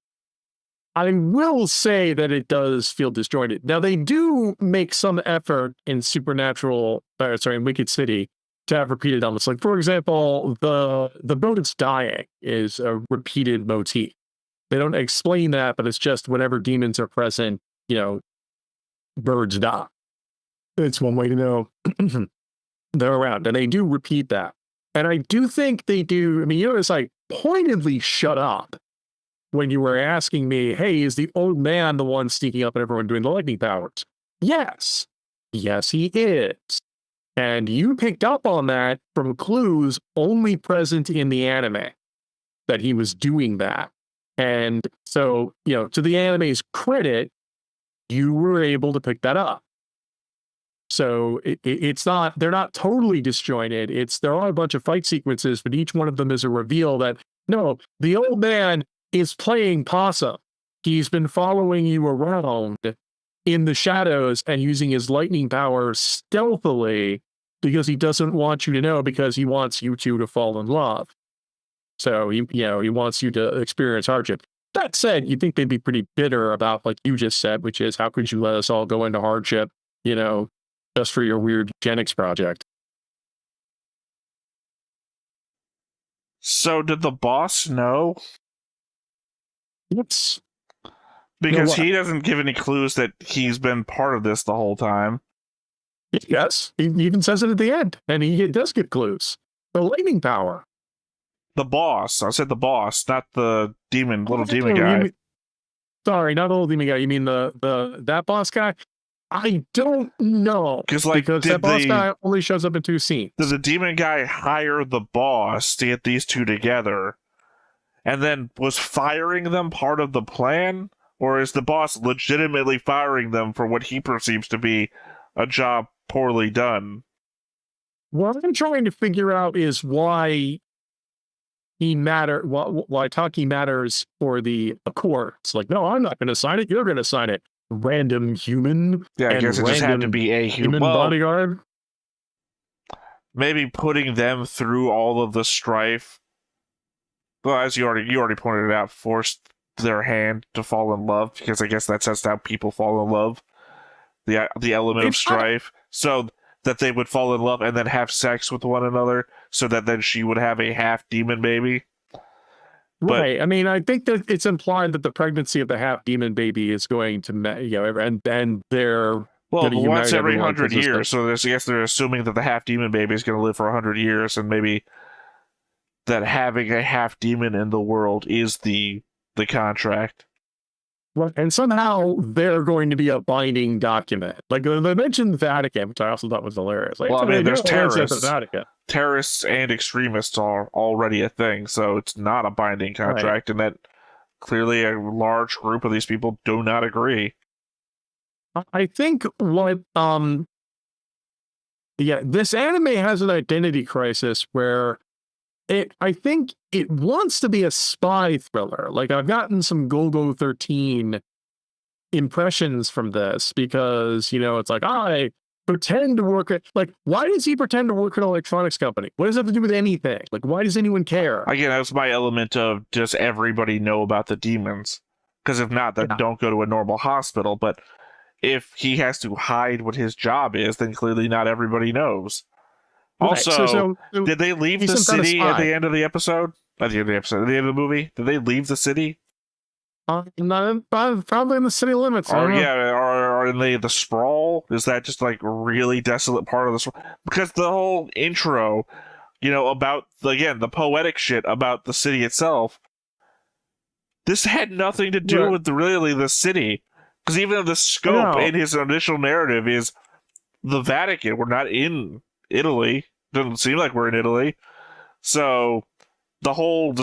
will say that it does feel disjointed. Now, they do make some effort in in Wicked City to have repeated elements. Like, for example, the boat is dying is a repeated motif. They don't explain that, but it's just whenever demons are present, birds die. It's one way to know they're around. And they do repeat that. And I do think they do. I mean, it's like pointedly shut up when you were asking me, hey, is the old man the one sneaking up and everyone doing the lightning powers? Yes. Yes, he is. And you picked up on that from clues only present in the anime that he was doing that. And so, to the anime's credit, you were able to pick that up. So it's not, they're not totally disjointed. There are a bunch of fight sequences, but each one of them is a reveal that, no, the old man is playing possum. He's been following you around in the shadows and using his lightning power stealthily because he doesn't want you to know, because he wants you two to fall in love. So, he wants you to experience hardship. That said, you'd think they'd be pretty bitter about, like you just said, which is, how could you let us all go into hardship, just for your weird eugenics project? So, did the boss know? Yes. Because he doesn't give any clues that he's been part of this the whole time. Yes, he even says it at the end, and he does get clues. The lightning power. The boss. I said the boss, not the little demon guy. Sorry, not the little demon guy. You mean that boss guy? I don't know. Because that boss guy only shows up in 2 scenes. Does the demon guy hire the boss to get these two together? And then was firing them part of the plan? Or is the boss legitimately firing them for what he perceives to be a job poorly done? What I'm trying to figure out is why why Taki matters for the Accords. Like, no, I'm not going to sign it. You're going to sign it. Random human. Yeah, I guess it just had to be a human bodyguard. Maybe putting them through all of the strife. Well, as you already pointed out, forced their hand to fall in love, because I guess that's just how people fall in love. The element of strife, so that they would fall in love and then have sex with one another, so that then she would have a half demon baby. But Right. I mean, I think that it's implied that the pregnancy of the half demon baby is going to, and they're well, going to once unite every everyone 100 because of years, so I guess they're assuming that the half demon baby is going to live for 100 years, and maybe that having a half demon in the world is the contract. Right. And somehow they're going to be a binding document. Like they mentioned the Vatican, which I also thought was hilarious. Like, Well, I mean, there's The terrorists. Vatican. Terrorists and extremists are already a thing, so it's not a binding contract, and that clearly a large group of these people do not agree. I think this anime has an identity crisis where I think it wants to be a spy thriller. Like I've gotten some Golgo 13 impressions from this because, it's like, I pretend to work at, like, why does he pretend to work at an electronics company? What does that have to do with anything? Like, why does anyone care? Again, that's my element of does everybody know about the demons? Because if not, then don't go to a normal hospital. But if he has to hide what his job is, then clearly not everybody knows. Also, so did they leave the city at the end of the episode? At the end of the episode, at the end of the movie? Did they leave the city? Probably in the city limits. Or in the sprawl? Is that just like really desolate part of the sprawl? Because the whole intro, about the poetic shit about the city itself, this had nothing to do with really the city. Because even the scope in his initial narrative is the Vatican. We're not in Italy. Doesn't seem like we're in Italy. So the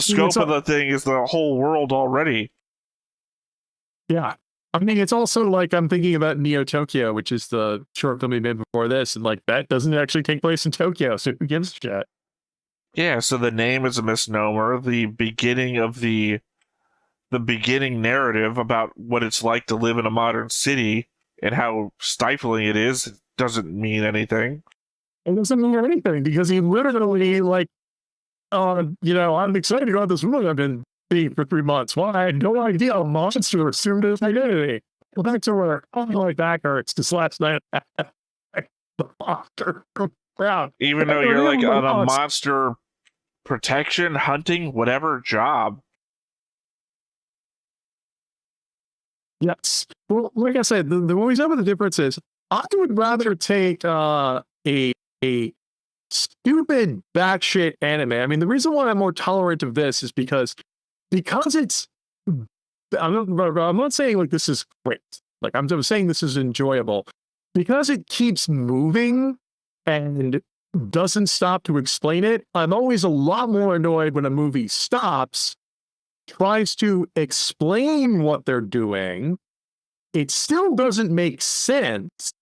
scope of the thing is the whole world already. Yeah. I mean, it's also like I'm thinking about Neo Tokyo, which is the short film we made before this, and like that doesn't actually take place in Tokyo, so who gives a shit? Yeah, so the name is a misnomer. The beginning of the beginning narrative about what it's like to live in a modern city and how stifling it is doesn't mean anything. It doesn't mean anything because he literally I'm excited about this movie I've been being for 3 months. Well, I had no idea a monster assumed his identity. Well, that's where my back hurts this last night. The monster. Even though you're like on a monster protection, hunting, whatever job. Yes. Well, like I said, the one reason the difference is I would rather take a stupid batshit anime. I mean, the reason why I'm more tolerant of this is because it's. I'm not saying like this is great. Like I'm saying this is enjoyable because it keeps moving and doesn't stop to explain it. I'm always a lot more annoyed when a movie stops, tries to explain what they're doing. It still doesn't make sense,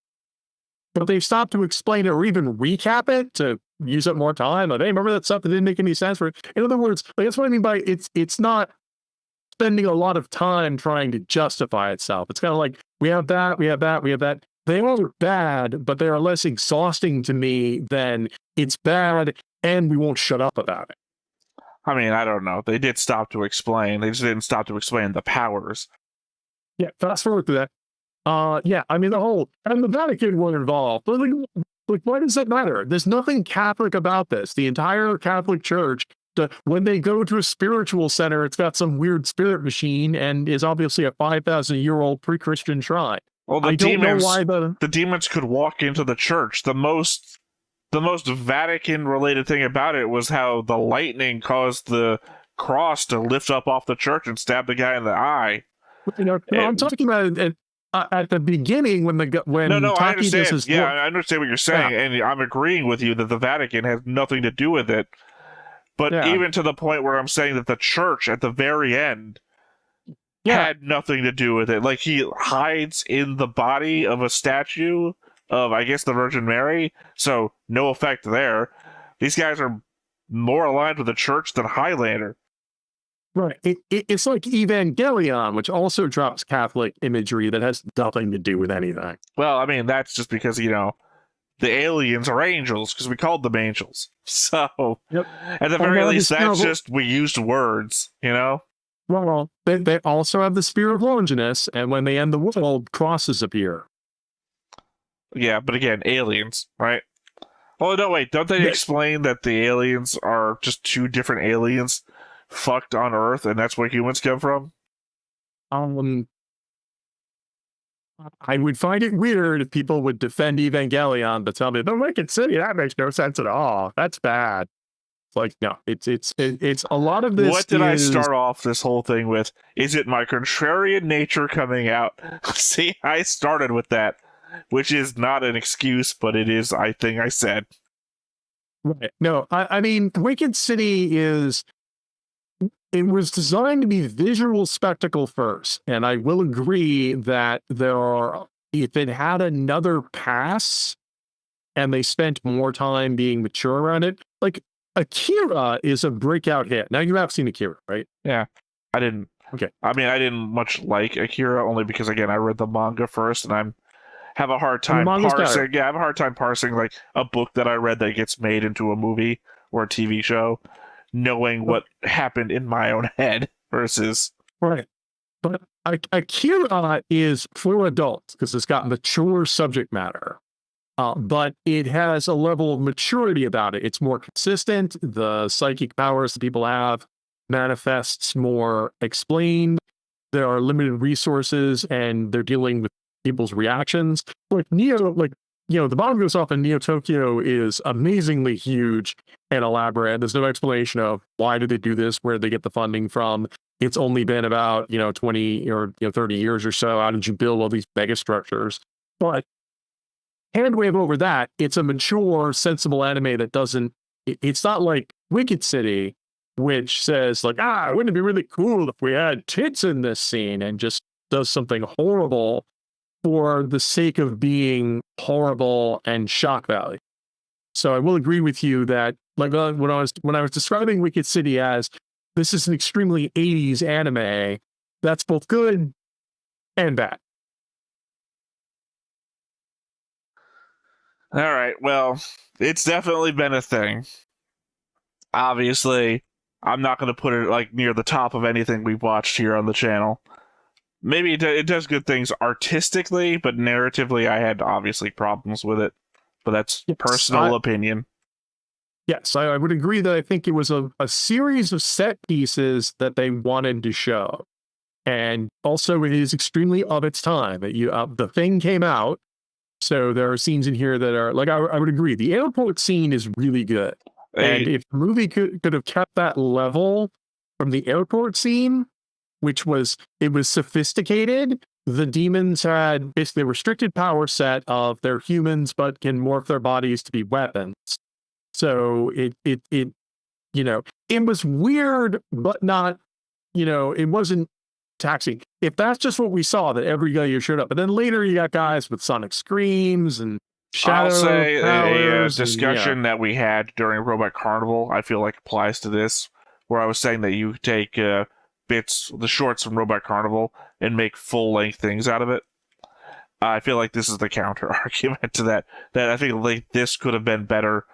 but they've stopped to explain it or even recap it to use up more time. Like, hey, remember that stuff that didn't make any sense for it? In other words, like, that's what I mean by it's not spending a lot of time trying to justify itself. It's kind of like, we have that, we have that, we have that. They are bad, but they are less exhausting to me than it's bad and we won't shut up about it. I mean, I don't know. They did stop to explain. They just didn't stop to explain the powers. Yeah, fast forward to that. I mean, and the Vatican were involved. But like, why does that matter? There's nothing Catholic about this. The entire Catholic Church, when they go to a spiritual center, it's got some weird spirit machine and is obviously a 5,000-year-old pre-Christian shrine. Well, the demons could walk into the church. The most Vatican-related thing about it was how the lightning caused the cross to lift up off the church and stab the guy in the eye. I'm talking about at the beginning when I understand. I understand what you're saying, and I'm agreeing with you that the Vatican has nothing to do with it. But even to the point where I'm saying that the church at the very end had nothing to do with it. Like, he hides in the body of a statue of, I guess, the Virgin Mary, so no effect there. These guys are more aligned with the church than Highlander. Right. It's like Evangelion, which also drops Catholic imagery that has nothing to do with anything. Well, I mean, that's just because, the aliens are angels, because we called them angels. So, at the very least, that's just, we used words, Well, they also have the Spear of Longinus, and when they end the world, crosses appear. Yeah, but again, aliens, right? Oh, no, wait, don't they explain that the aliens are just two different aliens fucked on Earth, and that's where humans come from? I would find it weird if people would defend Evangelion but tell me the Wicked City, that makes no sense at all. That's bad. It's like, no, it's a lot of this. What did I start off this whole thing with? Is it my contrarian nature coming out? See, I started with that, which is not an excuse, but it is, I think I said. Right. No, I mean, Wicked City it was designed to be visual spectacle first, and I will agree that if it had another pass and they spent more time being mature around it, like Akira is a breakout hit. Now you have seen Akira, right? Yeah, I didn't. Okay. I mean, I didn't much like Akira only because, again, I read the manga first, and I have a hard time parsing. Yeah, I have a hard time parsing like a book that I read that gets made into a movie or a TV show, knowing what happened in my own head versus right. But Akira is for adults because it's got mature subject matter. But it has a level of maturity about it. It's more consistent. The psychic powers that people have manifests more explained. There are limited resources, and they're dealing with people's reactions. Like the bomb goes off in Neo Tokyo is amazingly huge and elaborate. There's no explanation of why did they do this, where did they get the funding from. It's only been about 20 or 30 years or so. How did you build all these mega structures? But hand wave over that, it's a mature, sensible anime that doesn't. It's not like Wicked City, which says like, wouldn't it be really cool if we had tits in this scene, and just does something horrible for the sake of being horrible and shock value. So I will agree with you that like when I was describing Wicked City as this is an extremely 80s anime, that's both good and bad. All right, well, it's definitely been a thing. Obviously, I'm not going to put it like near the top of anything we've watched here on the channel. Maybe it does good things artistically, but narratively, I had obviously problems with it. But that's personal opinion. Yes, I would agree that I think it was a series of set pieces that they wanted to show. And also, it is extremely of its time. The thing came out, so there are scenes in here that are like I would agree. The airport scene is really good, and if the movie could have kept that level from the airport scene, which was sophisticated. The demons had basically a restricted power set of they're humans but can morph their bodies to be weapons. So it was weird, but not, it wasn't taxing. If that's just what we saw, that every guy you showed up, but then later you got guys with sonic screams and shadow I'll say powers a discussion that we had during Robot Carnival, I feel like applies to this, where I was saying that you take the shorts from Robot Carnival, and make full-length things out of it. I feel like this is the counter argument to that. That I think like this could have been better.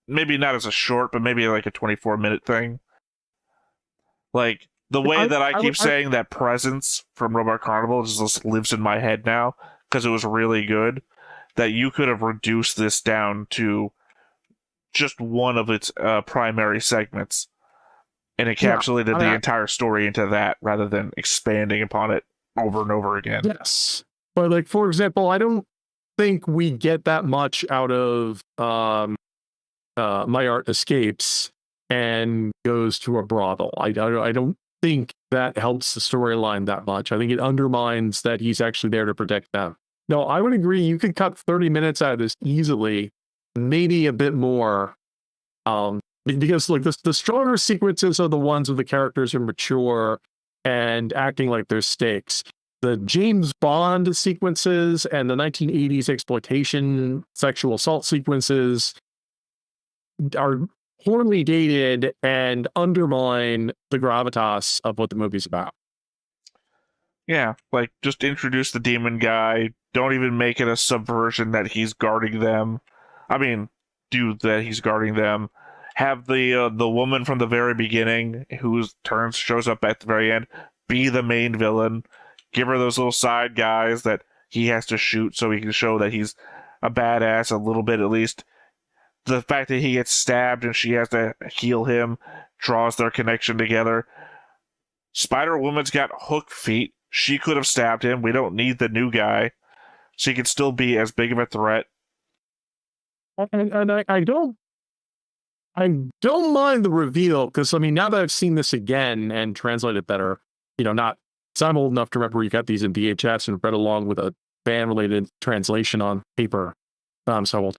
Maybe not as a short, but maybe like a 24-minute thing. Like the way that I keep saying that presence from Robot Carnival just lives in my head now because it was really good. That you could have reduced this down to just one of its primary segments and encapsulated the entire story into that rather than expanding upon it over and over again. Yes. But like, for example, I don't think we get that much out of My Art Escapes and goes to a brothel. I don't think that helps the storyline that much. I think it undermines that he's actually there to protect them. No, I would agree. You could cut 30 minutes out of this easily, maybe a bit more. Because like the stronger sequences are the ones where the characters are mature and acting like there's stakes. The James Bond sequences and the 1980s exploitation sexual assault sequences are poorly dated and undermine the gravitas of what the movie's about. Yeah, like just introduce the demon guy. Don't even make it a subversion that he's guarding them. I mean, do that he's guarding them. Have the woman from the very beginning, whose turn shows up at the very end, be the main villain. Give her those little side guys that he has to shoot so he can show that he's a badass a little bit at least. The fact that he gets stabbed and she has to heal him, draws their connection together. Spider-Woman's got hook feet. She could have stabbed him. We don't need the new guy. She could still be as big of a threat. And I don't mind the reveal, because I mean, now that I've seen this again and translated better, not, so I'm old enough to remember you got these in VHS and read along with a fan-related translation on paper. I'm so old.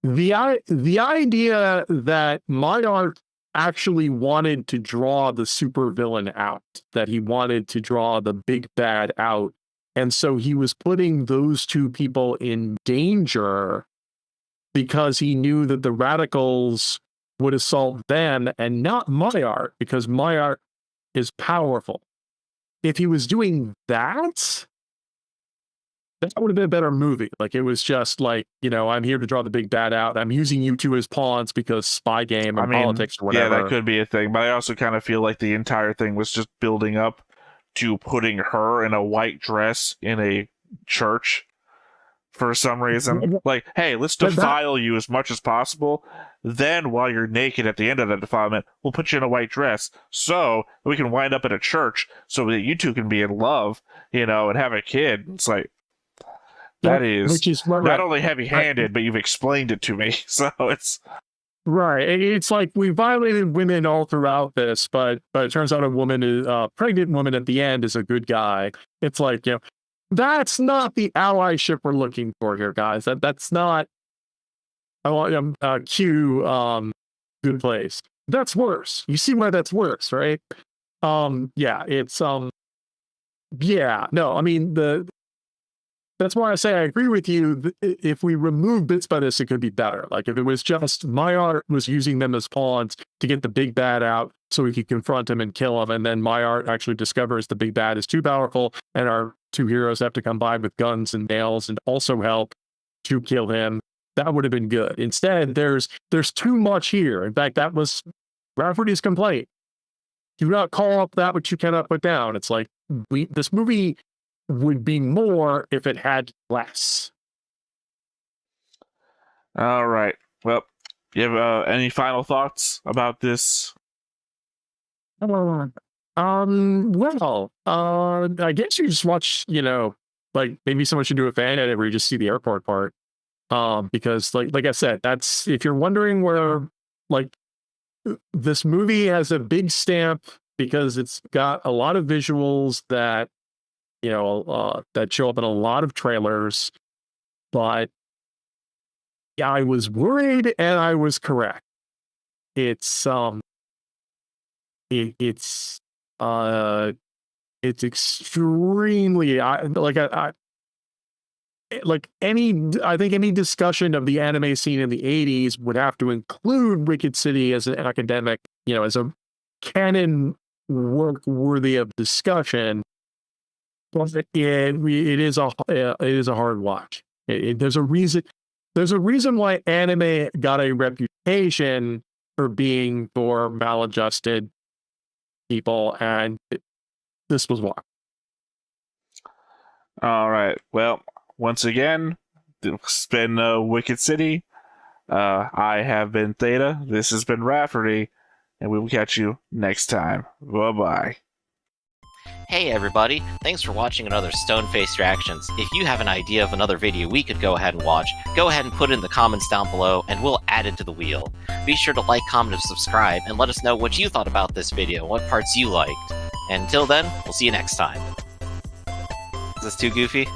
The idea that Maillard actually wanted to draw the supervillain out, that he wanted to draw the big bad out, and so he was putting those two people in danger because he knew that the radicals would assault them and not Maillard, because Maillard is powerful. If he was doing that would have been a better movie. Like, it was just like, I'm here to draw the big bad out. I'm using you two as pawns because spy game and politics or whatever. Yeah, that could be a thing. But I also kind of feel like the entire thing was just building up to putting her in a white dress in a church for some reason. Like, hey, let's defile you as much as possible. Then, while you're naked at the end of the defilement, we'll put you in a white dress so we can wind up in a church so that you two can be in love, and have a kid. It's like, that is not only heavy-handed, but you've explained it to me. So it's... Right. It's like we violated women all throughout this, but it turns out a pregnant woman at the end is a good guy. It's like, that's not the allyship we're looking for here, guys. That's not... I want good place. That's worse. You see why that's worse, right? It's... Yeah, no, I mean, that's why I say I agree with you. If we remove bits by this, it could be better. Like, if it was just Maillard was using them as pawns to get the big bad out so he could confront him and kill him, and then Maillard actually discovers the big bad is too powerful, and our two heroes have to combine with guns and nails and also help to kill him, that would have been good. Instead, there's too much here. In fact, that was Rafferty's complaint. Do not call up that which you cannot put down. It's like, this movie would be more if it had less. All right. Well, you have any final thoughts about this? Well, I guess you just watch, like, maybe someone should do a fan edit where you just see the airport part. Because like I said, that's, if you're wondering where, like, this movie has a big stamp because it's got a lot of visuals that that show up in a lot of trailers, but I was worried and I was correct. It's extremely I think any discussion of the anime scene in the 80s would have to include Wicked City as an academic, as a canon work worthy of discussion. It is a hard watch. There's a reason why anime got a reputation for being for maladjusted people, and this was one. All right. Well, once again, it's been Wicked City. I have been Theta. This has been Rafferty, and we will catch you next time. Bye-bye. Hey everybody, thanks for watching another Stone-Faced Reactions. If you have an idea of another video we could go ahead and watch, go ahead and put it in the comments down below and we'll add it to the wheel. Be sure to like, comment, and subscribe, and let us know what you thought about this video and what parts you liked. And until then, we'll see you next time. Is this too goofy?